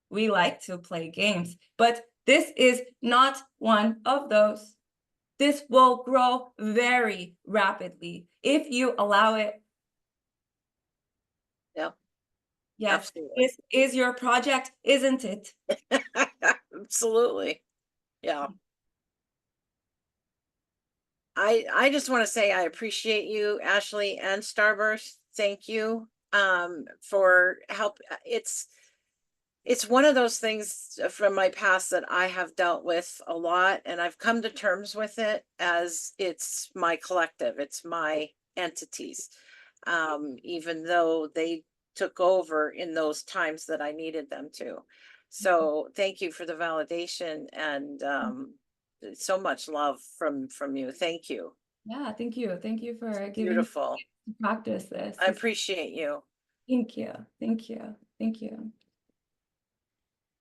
We like to play games, but this is not one of those. This will grow very rapidly if you allow it. Yep. Yes, absolutely. this is your project, isn't it? Absolutely. Yeah. I just want to say I appreciate you, Ashley and Starburst. Thank you for help. It's one of those things from my past that I have dealt with a lot, and I've come to terms with it as it's my collective, it's my entities. Even though they took over in those times that I needed them to. So thank you for the validation and so much love from you. Thank you. Yeah, thank you. Thank you for giving me Beautiful. to practice this. I appreciate you. Thank you. Thank you. Thank you.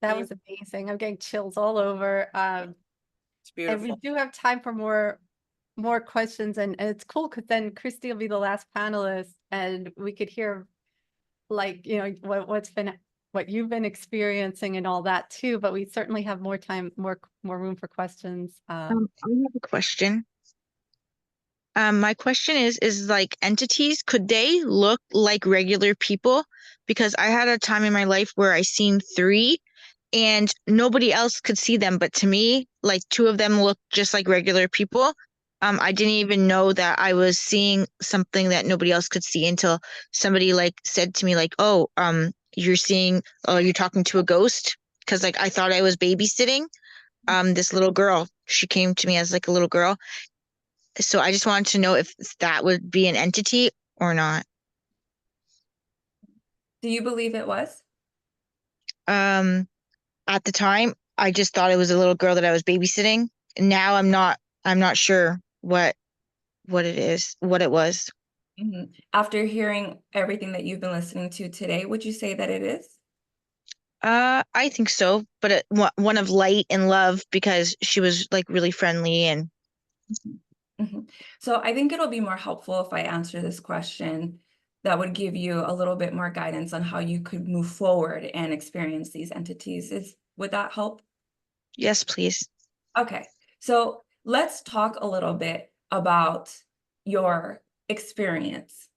That was amazing. I'm getting chills all over. It's beautiful. And we do have time for more questions, and it's cool because then Christy will be the last panelist, and we could hear what you've been experiencing and all that too. But we certainly have more time, more room for questions. I have a question. My question is like entities, could they look like regular people? Because I had a time in my life where I seen 3 and nobody else could see them, but to me, like 2 of them looked just like regular people. I didn't even know that I was seeing something that nobody else could see until somebody said to me oh, you're talking to a ghost, because I thought I was babysitting this little girl. She came to me as a little girl. So I just wanted to know if that would be an entity or not. Do you believe it was? At the time, I just thought it was a little girl that I was babysitting. And now I'm not sure what it is, what it was. Mhm. After hearing everything that you've been listening to today, would you say that it is? I think so, but one of light and love because she was like really friendly and Mhm. So I think it'll be more helpful if I answer this question that would give you a little bit more guidance on how you could move forward and experience these entities. Would that help? yes, please. Okay, so let's talk a little bit about your experience.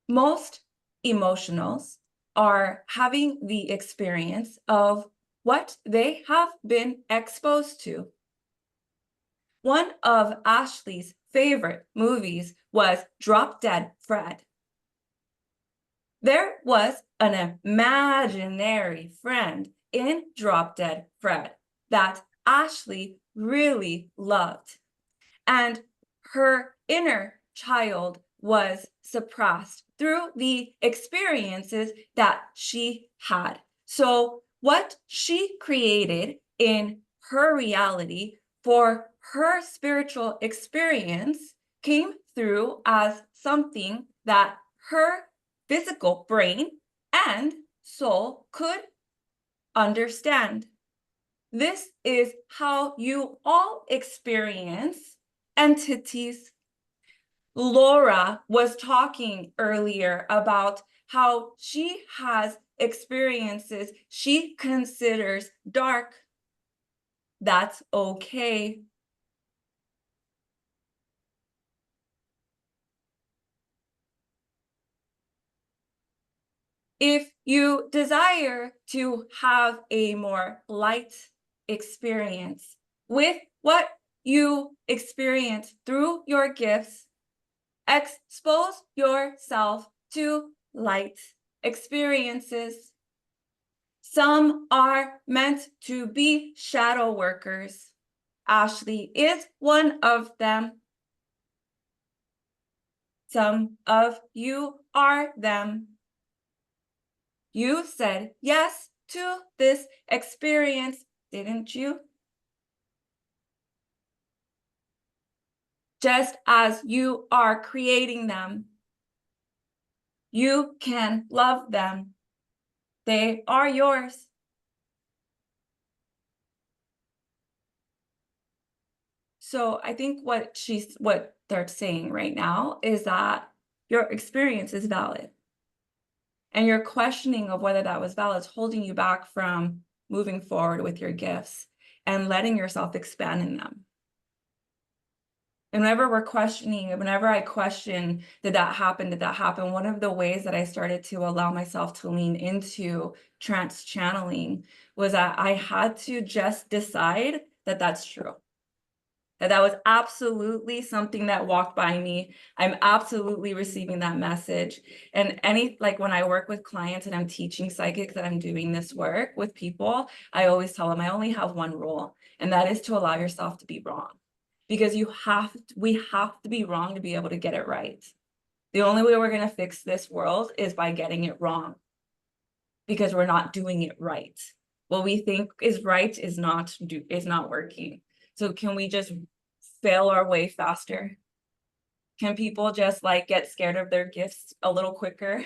Most emotionals are having the experience of what they have been exposed to. One of Ashley's favorite movies was Drop Dead Fred. There was an imaginary friend in Drop Dead Fred that Ashley really loved. And her inner child was suppressed through the experiences that she had. So, what she created in her reality for her spiritual experience came through as something that her physical brain and soul could understand. This is how you all experience entities. Laura was talking earlier about how she has experiences she considers dark. That's okay. If you desire to have a more light experience with what you experience through your gifts, expose yourself to light experiences. Some are meant to be shadow workers. Ashley is one of them. Some of you are them. You said yes to this experience, didn't you? Just as you are creating them, you can love them. They are yours. So I think what they're saying right now is that your experience is valid. And your questioning of whether that was valid is holding you back from moving forward with your gifts and letting yourself expand in them. And whenever I question, did that happen? Did that happen? One of the ways that I started to allow myself to lean into trance channeling was that I had to just decide that that's true. That was absolutely something that walked by me. I'm absolutely receiving that message. And when I work with clients and I'm teaching psychics that I'm doing this work with people, I always tell them I only have one rule, and that is to allow yourself to be wrong. Because we have to be wrong to be able to get it right. The only way we're going to fix this world is by getting it wrong. Because we're not doing it right. What we think is right is not working. So can we just fail our way faster? Can people just get scared of their gifts a little quicker?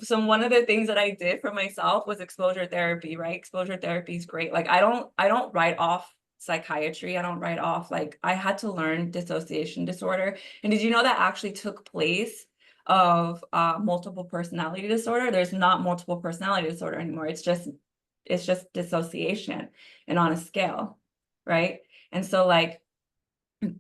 One of the things that I did for myself was exposure therapy, right? Exposure therapy is great. I don't write off psychiatry. I don't write off, I had to learn dissociation disorder. And did you know that actually took place of multiple personality disorder? There's not multiple personality disorder anymore. It's just dissociation and on a scale, right? And so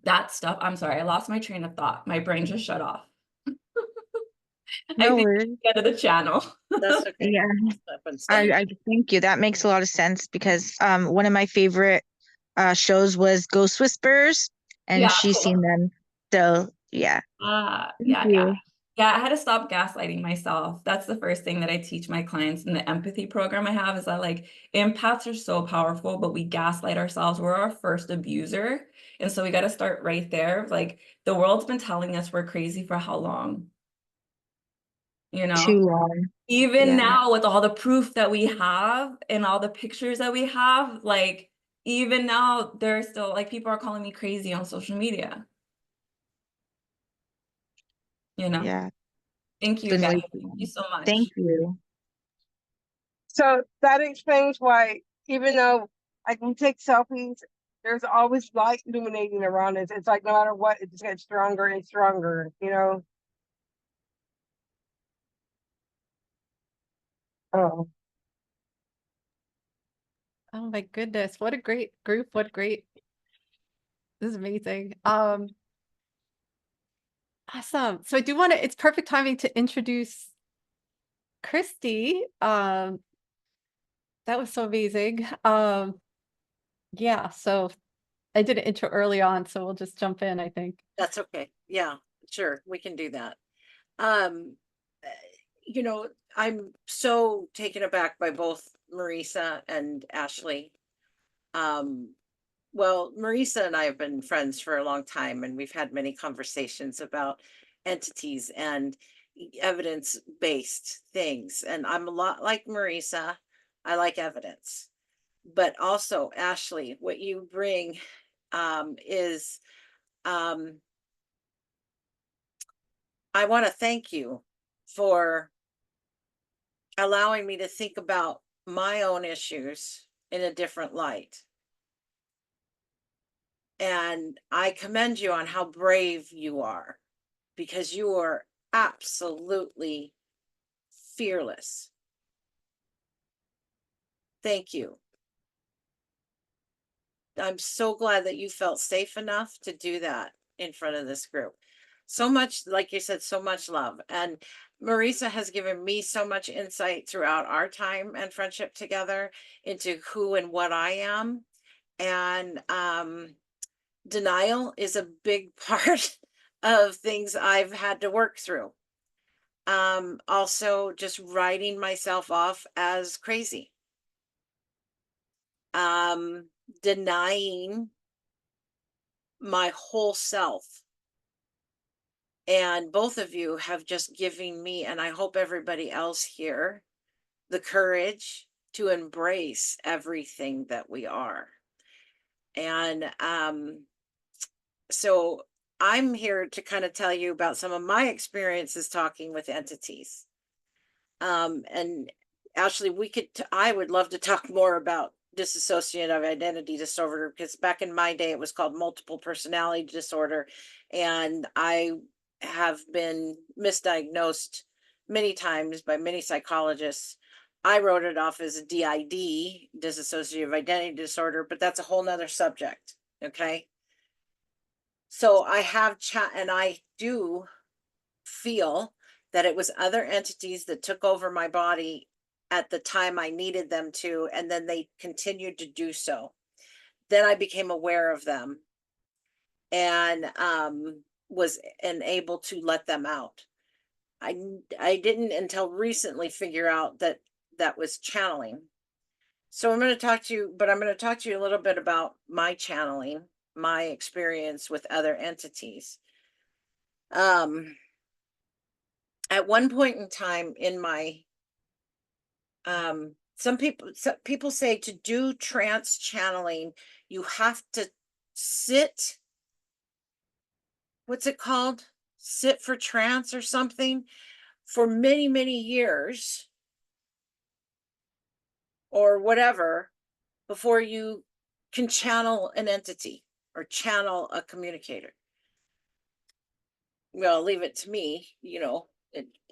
that stuff, I'm sorry, I lost my train of thought. My brain just shut off. I No think worries. get to the channel. That's okay. Yeah, Happens. I thank you. That makes a lot of sense because one of my favorite shows was Ghost Whisperers, and Yeah, she's cool. seen them. So yeah. Thank Yeah. you. Yeah, I had to stop gaslighting myself. That's the first thing that I teach my clients in the empathy program I have, is that empaths are so powerful, but we gaslight ourselves. We're our first abuser. And so we got to start right there. The world's been telling us we're crazy for how long? Too long. even Yeah. now with all the proof that we have and all the pictures that we have, like even now there's still like people are calling me crazy on social media. You know, Yeah. thank It's you been guys. way too Thank you long. so Thank much. you. So that explains why, even though I can take selfies, there's always light illuminating around us. It's like no matter what, it just gets stronger and stronger, you know? Oh, Oh my goodness, what a great group, what great, this is amazing. Awesome. So I do want to, it's perfect timing to introduce Christy. That was so amazing. Yeah, so I did an intro early on, so we'll just jump in, I think. That's okay. Yeah, sure. We can do that. Um, uh, you know, I'm so taken aback by both Marisa and Ashley. Um, well, Marisa and I have been friends for a long time, and we've had many conversations about entities and evidence-based things. And I'm a lot like Marisa. I like evidence. But also, Ashley, what you bring is um, I want to thank you for allowing me to think about my own issues in a different light. And I commend you on how brave you are because you are absolutely fearless. Thank you. I'm so glad that you felt safe enough to do that in front of this group. So much, like you said, so much love. And Marisa has given me so much insight throughout our time and friendship together into who and what I am. And denial is a big part of things I've had to work through. Also just writing myself off as crazy. Denying my whole self. And both of you have just given me, and I hope everybody else here, the courage to embrace everything that we are. And so I'm here to kind of tell you about some of my experiences talking with entities. And Ashley, I would love to talk more about dissociative identity disorder because back in my day it was called multiple personality disorder, and I have been misdiagnosed many times by many psychologists. I wrote it off as a DID, dissociative identity disorder, but that's a whole nother subject. Okay. So I have chat, and I do feel that it was other entities that took over my body at the time I needed them to, and then they continued to do so. Then I became aware of them and was able to let them out. I didn't until recently figure out that that was channeling. So I'm going to talk to you, but I'm going to talk to you a little bit about my channeling, my experience with other entities. At one point in time in my some people say to do trance channeling you have to sit, what's it called, sit for trance or something, for many years or whatever before you can channel an entity or channel a communicator. Well, leave it to me,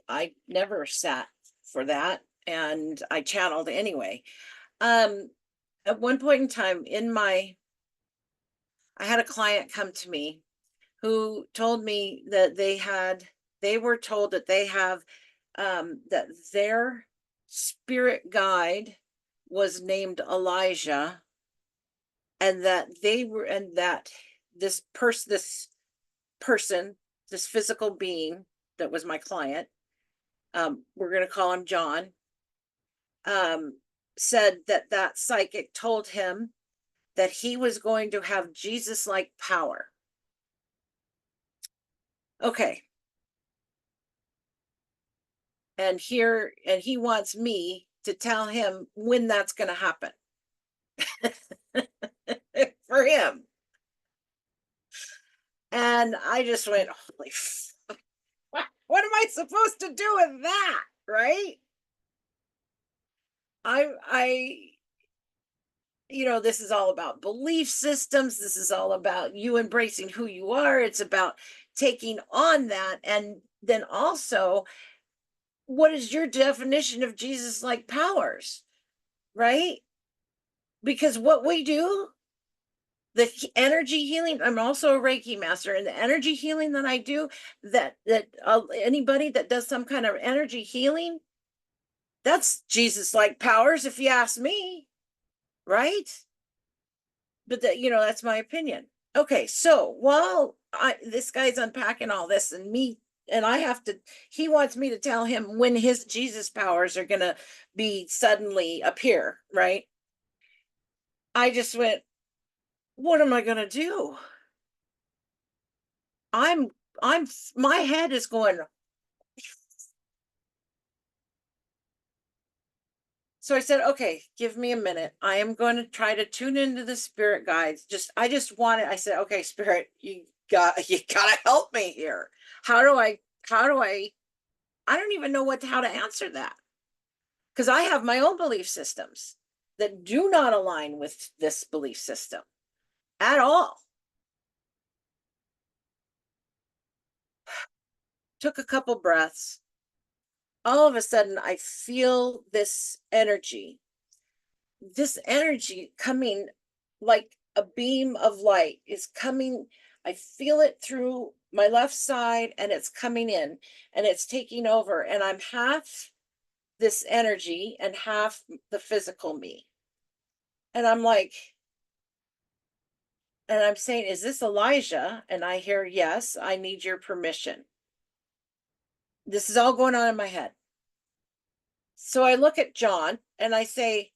I never sat for that, and I channeled anyway. At one point in time I had a client come to me who told me that they were told that they have, that their spirit guide was named Elijah, and that this person, this physical being that was my client, we're going to call him John, um, said that that psychic told him that he was going to have Jesus-like power. Okay. And he wants me to tell him when that's going to happen for him. And I just went, holy, what am I supposed to do with that? Right. I, this is all about belief systems. This is all about you embracing who you are. It's about taking on that. And then also, what is your definition of Jesus like powers? Right? Because what we do, the energy healing, I'm also a Reiki master, and the energy healing that I do, that anybody that does some kind of energy healing, that's Jesus like powers, if you ask me. Right? But that's my opinion. Okay, so while this guy's unpacking all this, and he wants me to tell him when his Jesus powers are gonna be suddenly appear, right? I just went, what am I gonna do? My head is going. So I said, okay, give me a minute. I am going to try to tune into the spirit guides. I said, okay, spirit, you gotta help me here. How do I don't even know how to answer that. Because I have my own belief systems that do not align with this belief system at all. Took a couple breaths. All of a sudden, I feel this energy coming like a beam of light is coming. I feel it through my left side, and it's coming in, and it's taking over, and I'm half this energy and half the physical me. And I'm like, and I'm saying, is this Elijah? And I hear, yes, I need your permission. This is all going on in my head. So I look at John and I say,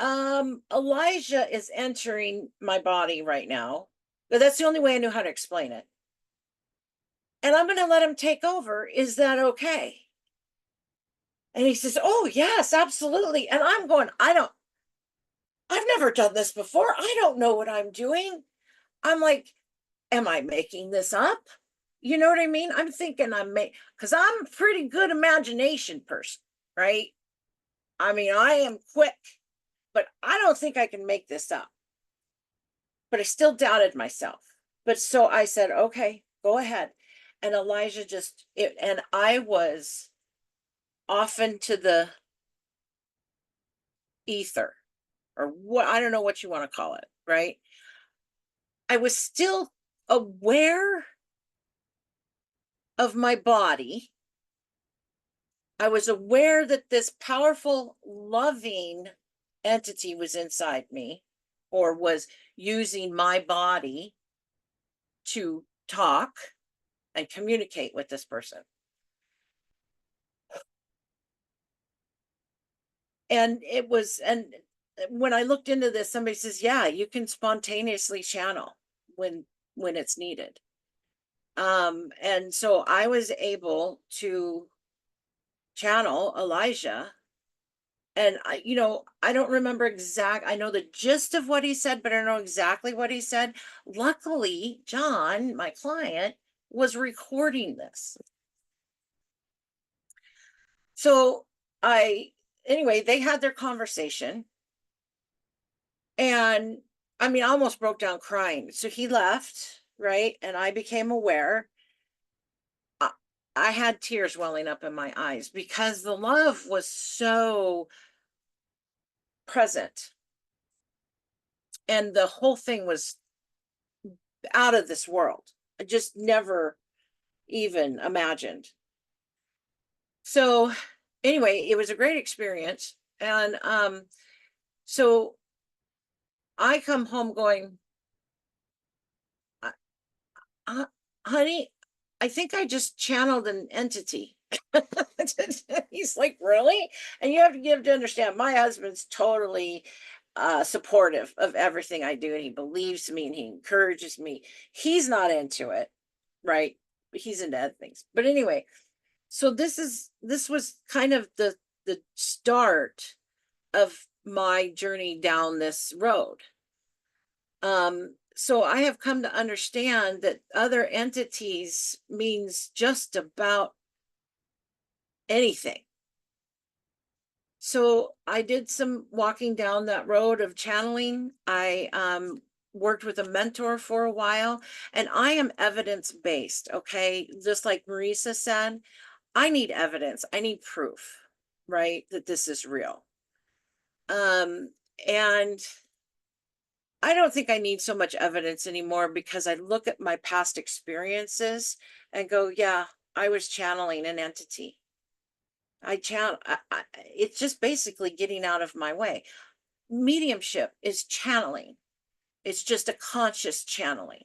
Elijah is entering my body right now. But that's the only way I knew how to explain it. And I'm going to let him take over. Is that okay? And he says, oh, yes, absolutely. And I'm going, I've never done this before. I don't know what I'm doing. I'm like, am I making this up? You know what I mean? I'm thinking because I'm a pretty good imagination person, right? I mean, I am quick, but I don't think I can make this up. But I still doubted myself. But so I said, okay, go ahead. And Elijah and I was off into the ether, or what, I don't know what you want to call it, right? I was still aware of my body. I was aware that this powerful, loving entity was inside me, or was using my body to talk and communicate with this person. And when I looked into this, somebody says, yeah, you can spontaneously channel when it's needed. And so I was able to channel Elijah. And I don't remember I know the gist of what he said, but I don't know exactly what he said. Luckily, John, my client, was recording this. So anyway, they had their conversation. And I mean, I almost broke down crying. So he left, right? And I became aware. I had tears welling up in my eyes because the love was so present. And the whole thing was out of this world. I just never even imagined. So anyway, it was a great experience. And so I come home going, honey, I think I just channeled an entity. He's like, really? And you have to understand, my husband's totally supportive of everything I do, and he believes me and he encourages me. He's not into it, right? He's into other things. But anyway, So this was kind of the start of my journey down this road. So I have come to understand that other entities means just about anything. So I did some walking down that road of channeling. I worked with a mentor for a while, and I am evidence-based, okay? Just like Marisa said, I need evidence. I need proof, right? That this is real. And I don't think I need so much evidence anymore because I look at my past experiences and go, yeah, I was channeling an entity. It's just basically getting out of my way. Mediumship is channeling. It's just a conscious channeling.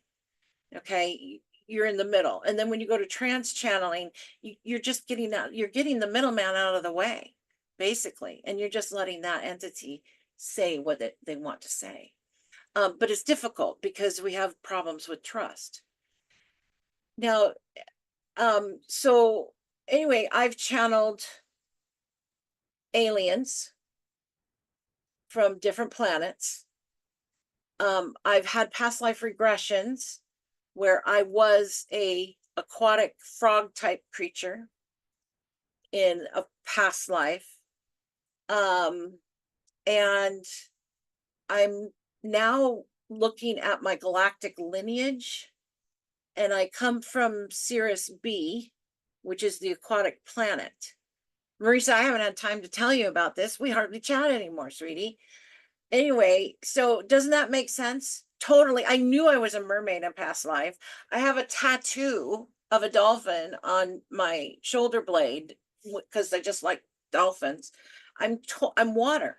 Okay. You're in the middle. And then when you go to trance channeling, you're just getting out, you're getting the middleman out of the way, basically. And you're just letting that entity say what they want to say. But it's difficult because we have problems with trust. Now, so anyway, I've channeled aliens from different planets. I've had past life regressions where I was a aquatic frog type creature in a past life. And I'm now looking at my galactic lineage, and I come from Sirius B, which is the aquatic planet. Marisa, I haven't had time to tell you about this. We hardly chat anymore, sweetie. Anyway, so doesn't that make sense? Totally. I knew I was a mermaid in past life. I have a tattoo of a dolphin on my shoulder blade because I just like dolphins. I'm water.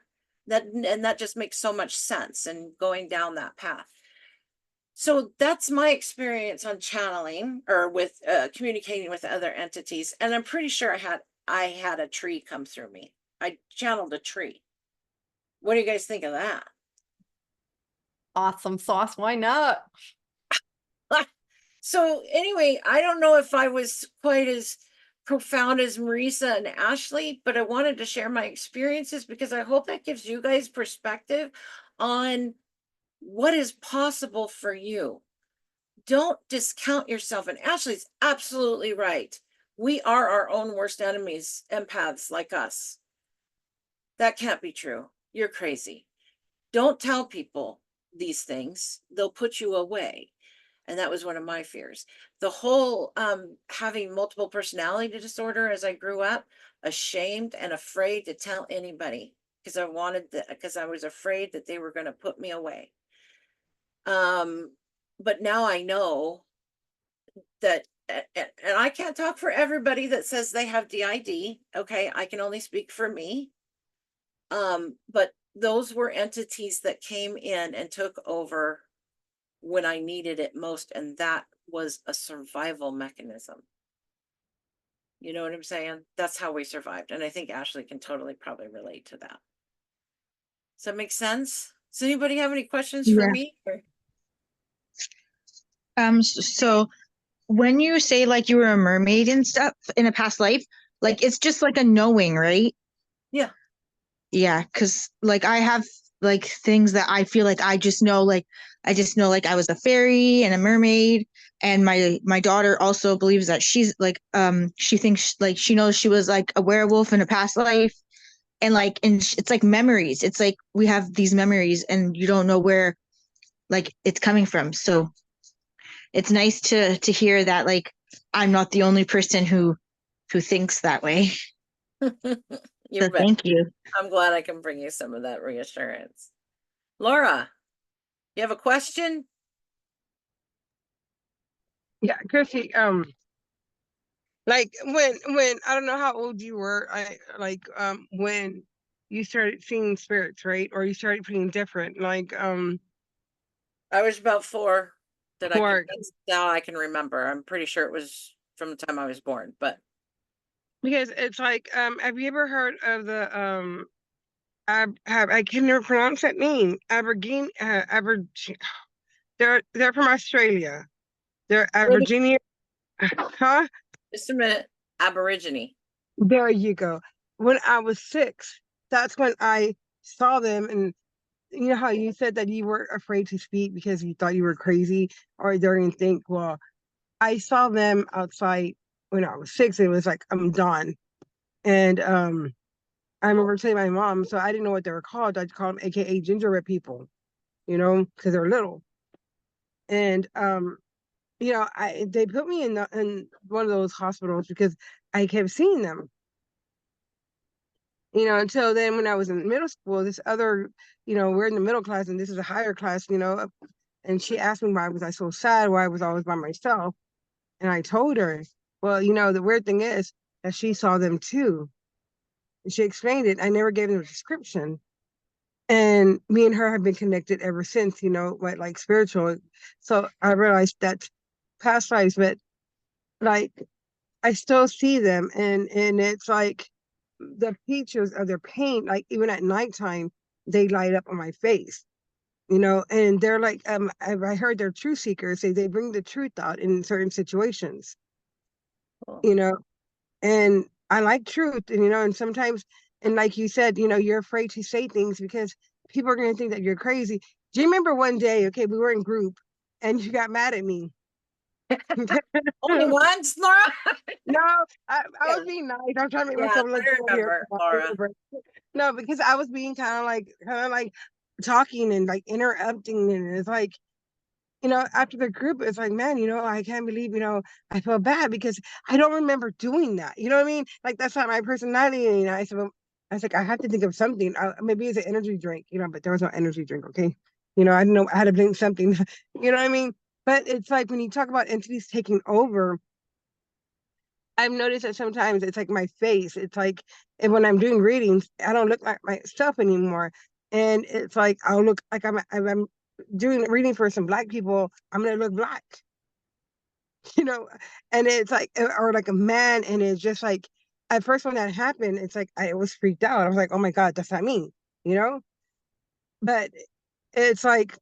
That just makes so much sense and going down that path. So that's my experience on channeling or with communicating with other entities. And I'm pretty sure I had a tree come through me. I channeled a tree. What do you guys think of that? Awesome sauce. Why not? So anyway, I don't know if I was quite as profound as Marisa and Ashley, but I wanted to share my experiences because I hope that gives you guys perspective on what is possible for you. Don't discount yourself. And Ashley's absolutely right. We are our own worst enemies, empaths like us. That can't be true. You're crazy. Don't tell people these things. They'll put you away. And that was one of my fears. The whole having multiple personality disorder as I grew up, ashamed and afraid to tell anybody because I was afraid that they were going to put me away. But now I know that, and I can't talk for everybody that says they have DID. Okay, I can only speak for me. But those were entities that came in and took over when I needed it most, and that was a survival mechanism. You know what I'm saying? That's how we survived. And I think Ashley can totally probably relate to that. Does that make sense? Does anybody have any questions for me? So when you say like you were a mermaid and stuff in a past life, like it's just like a knowing, right? Yeah. Yeah, because like I have like things that I feel like I just know like I was a fairy and a mermaid, and my daughter also believes that she's like she thinks like she knows she was like a werewolf in a past life, and like it's like memories. It's like we have these memories and you don't know where like it's coming from. So it's nice to hear that like I'm not the only person who thinks that way. So thank you. I'm glad I can bring you some of that reassurance. Laura, you have a question? Yeah, Chrissy, like when I don't know how old you were, when you started seeing spirits, right? Or you started feeling different, like I was about 4 that Mark. that's now I can remember. I'm pretty sure it was from the time I was born, but Because it's like have you ever heard of the I can never pronounce that name. They're from Australia. They're Virginia. Huh? just a minute. Aborigine. There you go. When I was 6, that's when I saw them. And you know how you said that you were afraid to speak because you thought you were crazy or they didn't think, well, I saw them outside when I was 6. It was like, I'm done. And I remember telling my mom, so I didn't know what they were called. I'd call them AKA gingerbread people, because they're little. And they put me in one of those hospitals because I kept seeing them. Until then, when I was in middle school, this other, we're in the middle class and this is a higher class, and she asked me why was I so sad, why I was always by myself. And I told her, well, the weird thing is that she saw them too. And she explained it. I never gave them a description. And me and her have been connected ever since, like spiritual. So I realized that's past lives, but like I still see them, and it's like the features of their paint, like even at nighttime, they light up on my face, and they're like, I heard they're truth seekers. They bring the truth out in certain situations, Cool. and I like truth, and sometimes, and like you said, you're afraid to say things because people are going to think that you're crazy. Do you remember one day, okay, we were in group and you got mad at me? Only once, Laura? No, I Yeah. was being nice. I'm trying to make Yeah, myself look I good here. remember, Laura. No, because I was being kind of like talking and like interrupting, and it's like, after the group, it's like, man, I can't believe, I feel bad because I don't remember doing that. You know what I mean? Like that's not my personality. And I said, well, I was like, I have to think of something. Maybe it's an energy drink, but there was no energy drink. Okay, I didn't know I had to blame something. You know what I mean? But it's like when you talk about entities taking over, I've noticed that sometimes it's like my face. It's like, and when I'm doing readings, I don't look like myself anymore. And it's like I'll look like if I'm doing reading for some Black people, I'm gonna look Black, you know. And it's like, or like a man, and it's just like, at first when that happened, it's like I was freaked out. I was like, oh my God, that's not me, you know. But it's like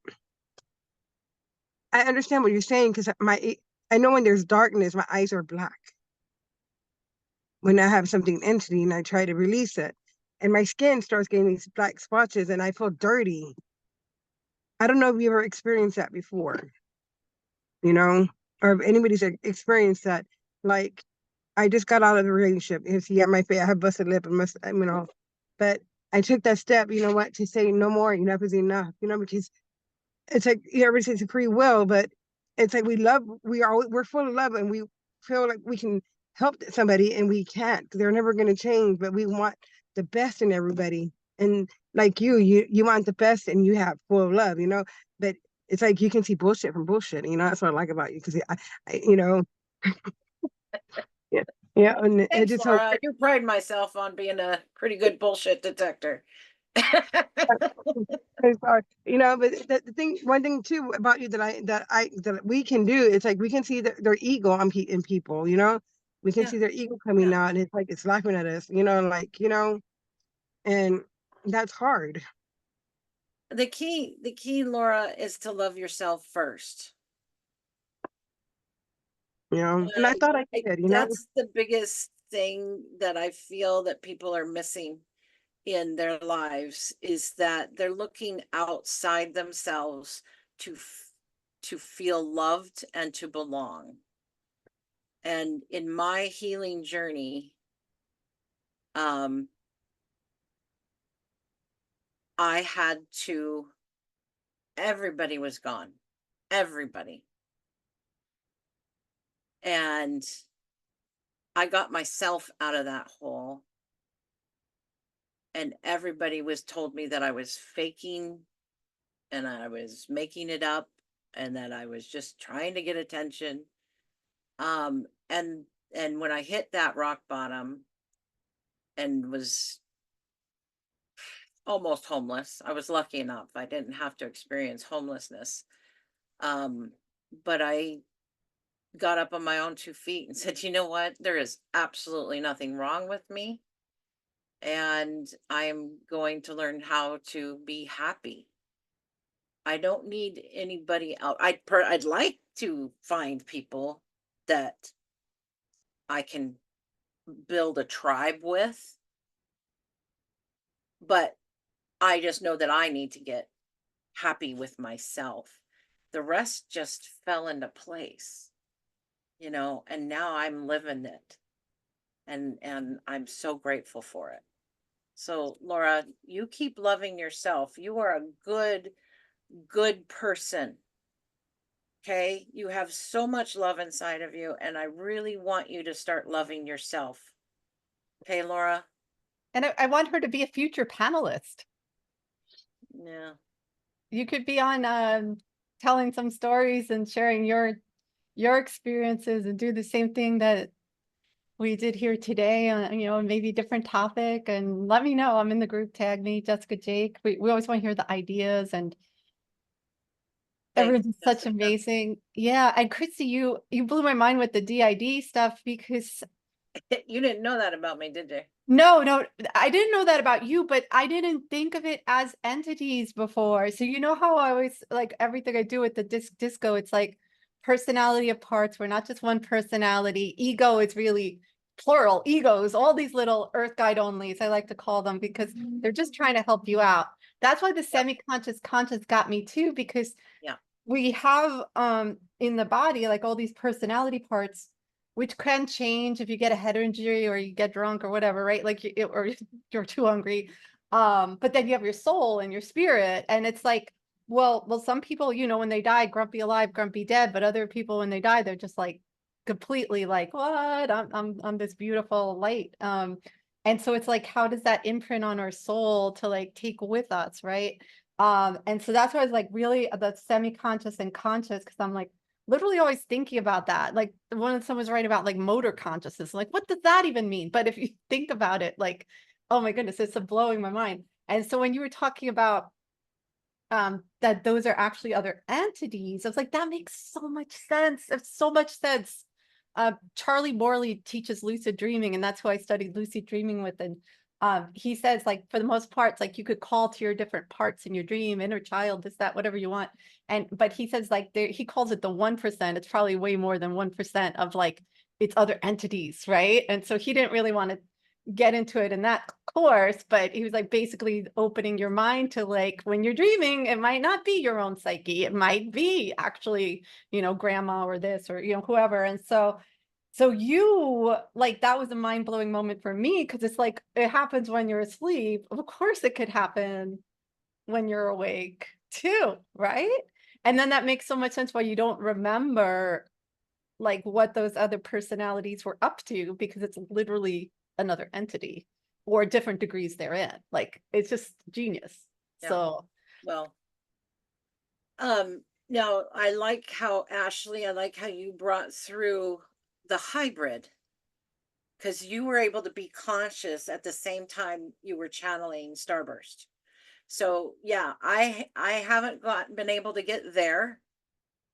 I understand what you're saying because I know when there's darkness, my eyes are black. When I have something entity and I try to release it, and my skin starts getting these black splotches and I feel dirty. I don't know if you ever experienced that before, or if anybody's experienced that. Like, I just got out of a relationship. You see, at my face, I have busted lip and but I took that step, you know what, to say no more, enough is enough, because it's like, everybody says free will, but it's like we're full of love and we feel like we can help somebody and we can't. They're never going to change, but we want the best in everybody. And like you want the best and you have full of love, but it's like you can see bullshit from bullshit. That's what I like about you because yeah, yeah, and it Thanks, just so Laura. I do pride myself on being a pretty good bullshit detector. it's hard, but one thing too about you that we can do, it's like we can see their ego in people, we can Yeah. see their ego coming Yeah. out and it's like it's laughing at us, like, and that's hard. The key, Laura, is to love yourself first. And I thought I did, That's the biggest thing that I feel that people are missing in their lives is that they're looking outside themselves to feel loved and to belong. And in my healing journey, I had to, everybody was gone, everybody. And I got myself out of that hole. And everybody was told me that I was faking and I was making it up and that I was just trying to get attention. And when I hit that rock bottom and was almost homeless, I was lucky enough. I didn't have to experience homelessness. But I got up on my own 2 feet and said, you know what? There is absolutely nothing wrong with me. And I'm going to learn how to be happy. I don't need anybody out. I'd like to find people that I can build a tribe with, but I just know that I need to get happy with myself. The rest just fell into place, and now I'm living it, and I'm so grateful for it. So, Laura, you keep loving yourself. You are a good person. Okay? You have so much love inside of you, and I really want you to start loving yourself. Okay, Laura? And I want her to be a future panelist. Yeah. You could be on telling some stories and sharing your experiences and do the same thing that we did here today on, maybe different topic, and let me know. I'm in the group, tag me, Jessica Jake. We always want to hear the ideas, and Thanks, everyone's such Jessica. amazing. Yeah. And Christy, you blew my mind with the DID stuff, because You didn't know that about me, did you? no, I didn't know that about you, but I didn't think of it as entities before. So you know how I always, like, everything I do with the disco, it's like personality of parts. We're not just one personality. Ego is really plural egos, all these little earth guide onlys, I like to call them, because they're just trying to help you out. That's why the semi-conscious conscious got me too, because Yeah. we have in the body like all these personality parts, which can change if you get a head injury or you get drunk or whatever, right? Like or you're too hungry. But then you have your soul and your spirit, and it's like, well, some people, when they die, grumpy alive, grumpy dead, but other people, when they die, they're just like completely like, what? I'm this beautiful light. And so it's like, how does that imprint on our soul to like take with us, right? And so that's why I was like really the semi-conscious and conscious, because I'm like literally always thinking about that. Like when someone's writing about like motor consciousness, like what does that even mean? But if you think about it, like, oh my goodness, it's blowing my mind. And so when you were talking about that those are actually other entities, I was like, that makes so much sense. It's so much sense. Charlie Morley teaches lucid dreaming, and that's who I studied lucid dreaming with. And he says, like, for the most part, it's like you could call to your different parts in your dream, inner child, this, that, whatever you want. But he says, like, he calls it the 1%. It's probably way more than 1% of like it's other entities, right? And so he didn't really want to get into it in that course, but he was like basically opening your mind to like when you're dreaming, it might not be your own psyche. It might be actually, grandma or this or, whoever. And so you like that was a mind-blowing moment for me, because it's like it happens when you're asleep. Of course it could happen when you're awake too, right? And then that makes so much sense why you don't remember like what those other personalities were up to, because it's literally another entity or different degrees therein. Like it's just genius. Yeah. So Well, now I like how Ashley, I like how you brought through the hybrid, because you were able to be conscious at the same time you were channeling Starburst. So yeah, I haven't been able to get there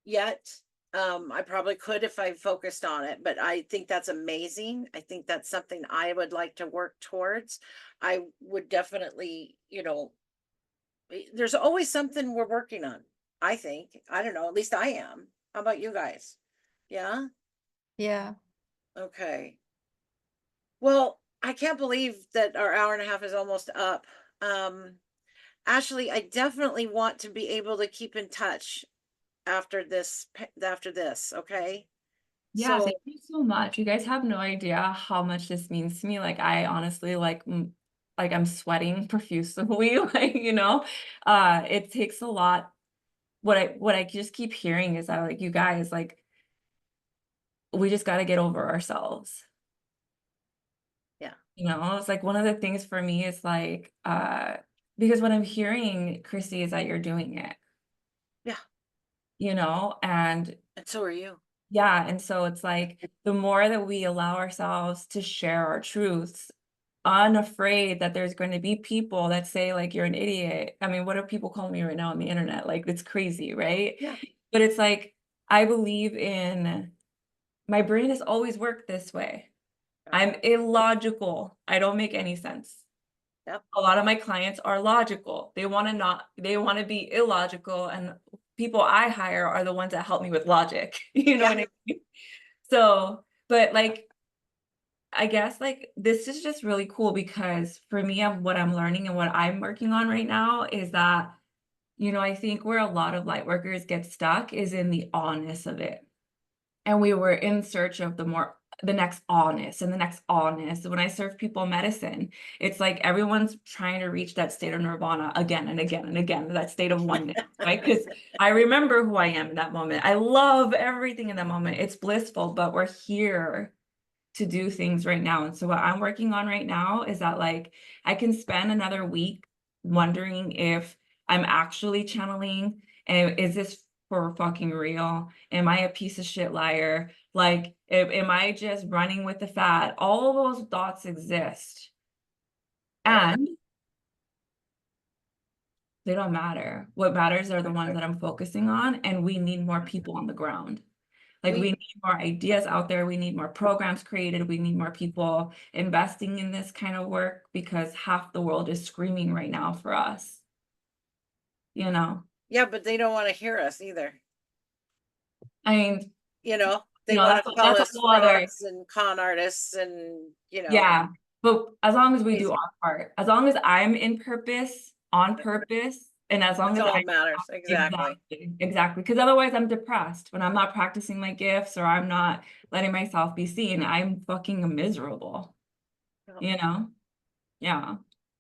yet. I probably could if I focused on it, but I think that's amazing. I think that's something I would like to work towards. I would definitely, there's always something we're working on. I think. I don't know, at least I am. How about you guys? Yeah? yeah. Okay. Well, I can't believe that our hour and a half is almost up. Ashley, I definitely want to be able to keep in touch after this, okay? Yeah, So thank you so much. You guys have no idea how much this means to me. Like I honestly like I'm sweating profusely, like, it takes a lot. What I just keep hearing is that like you guys, like we just got to get over ourselves. yeah. It's like one of the things for me is like because what I'm hearing, Christy, is that you're doing it. Yeah. And so are you. yeah, and so it's like the more that we allow ourselves to share our truths, unafraid that there's going to be people that say like you're an idiot. I mean, what are people calling me right now on the internet? Like it's crazy, right? Yeah. But it's like I believe in my brain has always worked this way. I'm illogical. I don't make any sense. Yep. A lot of my clients are logical. They want to be illogical, and people I hire are the ones that help me with logic. You know what I mean? So, but like I guess like this is just really cool because for me, what I'm learning and what I'm working on right now is that, I think where a lot of light workers get stuck is in the awness of it. And we were in search of the next awness and the next awness. When I serve people medicine, it's like everyone's trying to reach that state of nirvana again and again and again, that state of oneness, right? Because I remember who I am in that moment. I love everything in that moment. It's blissful, but we're here to do things right now. And so what I'm working on right now is that like I can spend another week wondering if I'm actually channeling, and is this for fucking real? Am I a piece of shit liar? Like, am I just running with the fad? All those thoughts exist. And they don't matter. What matters are the ones that I'm focusing on, and we need more people on the ground. Like we need more ideas out there. We need more programs created. We need more people investing in this kind of work because half the world is screaming right now for us. Yeah, but they don't want to hear us either. I mean, they want to call us a whole other frauds and con artists and, Yeah, but as long as we do our part, as long as I'm in purpose, on purpose, and as long that's as all I that matters. Exactly. Exactly. Because otherwise I'm depressed when I'm not practicing my gifts or I'm not letting myself be seen. I'm fucking miserable. Yeah.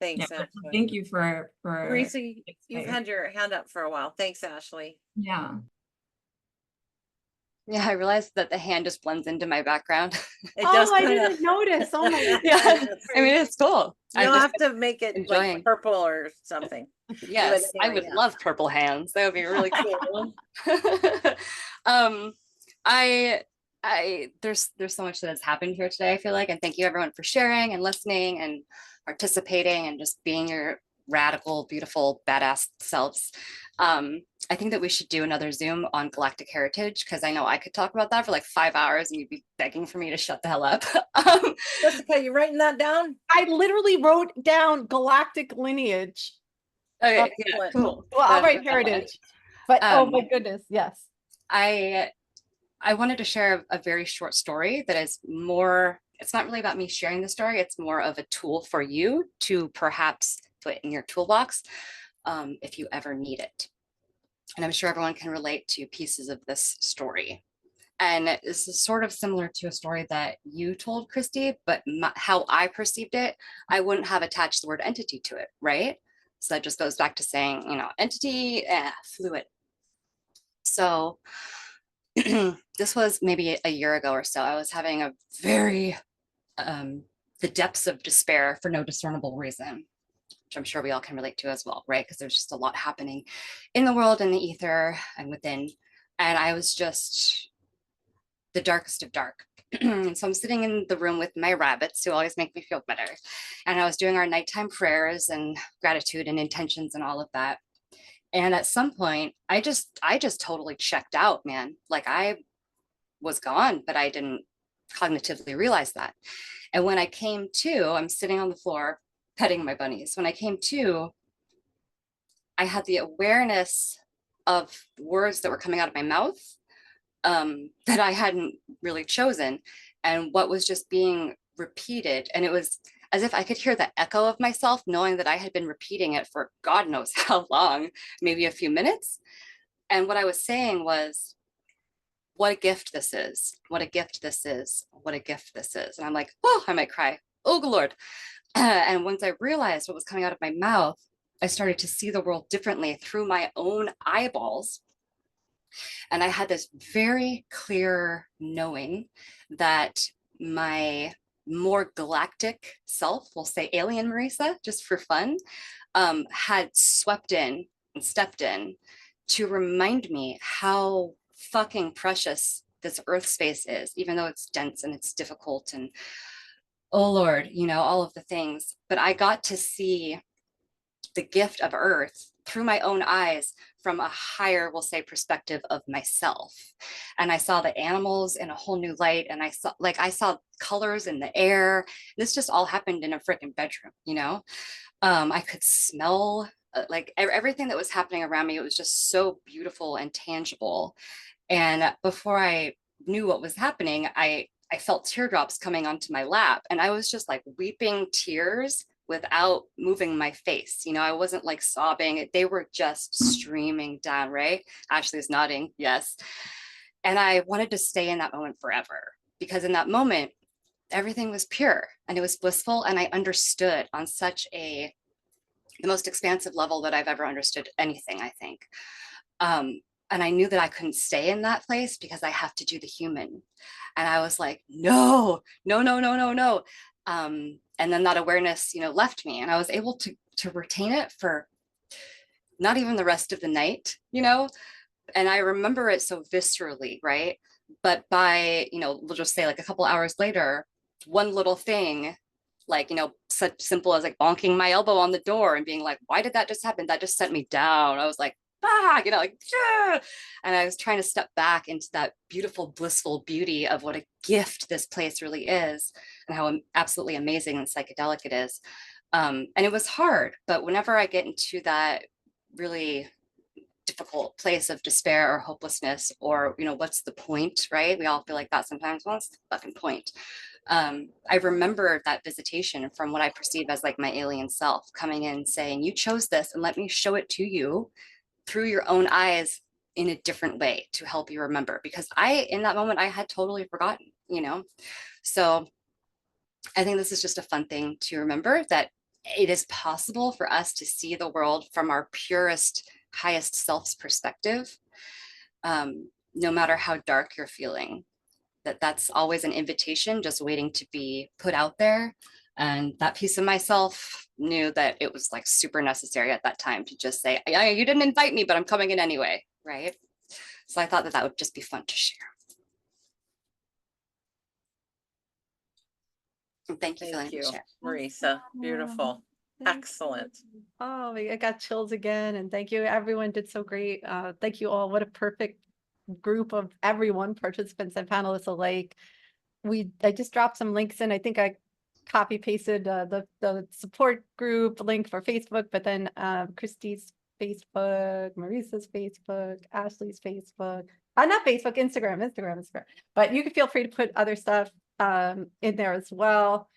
Thanks, But Ashley. thank you for Marisa, you've had your hand up for a while. Thanks, Ashley. Yeah. Yeah, I realized that the hand just blends into my background. It does I kinda- didn't notice. Oh my God. Yeah, I mean, it's cool. You'll have to make it enjoying. like purple or something. Yes, I anyway, would yeah. love purple hands. That would be really cool. I there's so much that has happened here today, I feel like, and thank you everyone for sharing and listening and participating and just being your radical, beautiful, badass selves. I think that we should do another Zoom on galactic heritage because I know I could talk about that for like 5 hours and you'd be begging for me to shut the hell up. Jessica, you writing that down? I literally wrote down galactic lineage. Okay, yeah, cool. Well, I'll write heritage. But oh my goodness, yes. I wanted to share a very short story that is more, it's not really about me sharing the story, it's more of a tool for you to perhaps put in your toolbox if you ever need it. And I'm sure everyone can relate to pieces of this story. And this is sort of similar to a story that you told, Christy, but how I perceived it, I wouldn't have attached the word entity to it, right? So that just goes back to saying, entity, fluid. So this was maybe a year ago or so. I was having a very, the depths of despair for no discernible reason, which I'm sure we all can relate to as well, right? Because there's just a lot happening in the world, in the ether, and within. And I was just the darkest of dark. And so I'm sitting in the room with my rabbits who always make me feel better. And I was doing our nighttime prayers and gratitude and intentions and all of that. And at some point, I just totally checked out, man. Like I was gone, but I didn't cognitively realize that. And when I came to, I'm sitting on the floor petting my bunnies. When I came to, I had the awareness of words that were coming out of my mouth that I hadn't really chosen and what was just being repeated. And it was as if I could hear the echo of myself, knowing that I had been repeating it for God knows how long, maybe a few minutes. And what I was saying was, what a gift this is. What a gift this is. What a gift this is. And I'm like, oh, I might cry. Oh, good Lord. And once I realized what was coming out of my mouth, I started to see the world differently through my own eyeballs. And I had this very clear knowing that my more galactic self, we'll say alien Marisa, just for fun, had swept in and stepped in to remind me how fucking precious this earth space is, even though it's dense and it's difficult and oh Lord, all of the things. But I got to see the gift of earth through my own eyes from a higher, we'll say, perspective of myself. And I saw the animals in a whole new light. And I saw colors in the air. This just all happened in a freaking bedroom, I could smell like everything that was happening around me. It was just so beautiful and tangible. And before I knew what was happening, I I felt teardrops coming onto my lap, and I was just like weeping tears without moving my face. You know, I wasn't like sobbing. They were just streaming down, right? Ashley's nodding, yes. And I wanted to stay in that moment forever, because in that moment, everything was pure and it was blissful. And I understood on such the most expansive level that I've ever understood anything, I think. And I knew that I couldn't stay in that place because I have to do the human. And I was like, no, no, no, no, no, no. And then that awareness, you know, left me, and I was able to retain it for not even the rest of the night, you know. And I remember it so viscerally, right? But by, you know, we'll just say like a couple hours later, one little thing, like, you know, such simple as like bonking my elbow on the door and being like, why did that just happen? That just sent me down. I was like, ah, you know, like, yeah. And I was trying to step back into that beautiful, blissful beauty of what a gift this place really is, and how absolutely amazing and psychedelic it is. And it was hard, but whenever I get into that really difficult place of despair or hopelessness, or, you know, what's the point, right? We all feel like that sometimes. What's the fucking point? I remember that visitation from what I perceive as like my alien self coming in saying, you chose this and let me show it to you through your own eyes in a different way to help you remember. Because in that moment, I had totally forgotten, you know? So I think this is just a fun thing to remember, that it is possible for us to see the world from our purest, highest self's perspective, no matter how dark you're feeling. That's always an invitation just waiting to be put out there. And that piece of myself knew that it was like super necessary at that time to just say, you didn't invite me, but I'm coming in anyway, right? So I thought that would just be fun to share. And thank you for letting me share. Marisa. Beautiful. Excellent. Oh, I got chills again. And thank you. Everyone did so great. Thank you all. What a perfect group of everyone, participants and panelists alike. I just dropped some links in. I think I copy pasted the support group link for Facebook, but then Christy's Facebook, Marisa's Facebook, Ashley's Facebook, not Facebook, Instagram. But you can feel free to put other stuff in there as well.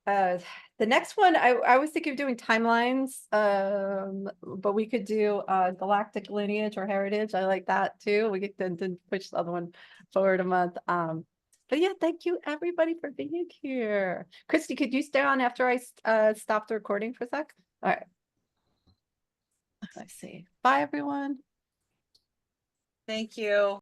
The next one, I was thinking of doing timelines, but we could do galactic lineage or heritage. I like that too. We could then push the other one forward a month. But yeah, thank you everybody for being here. Christy, could you stay on after I stop the recording for a sec? All right. Let's see. Bye, everyone. Thank you.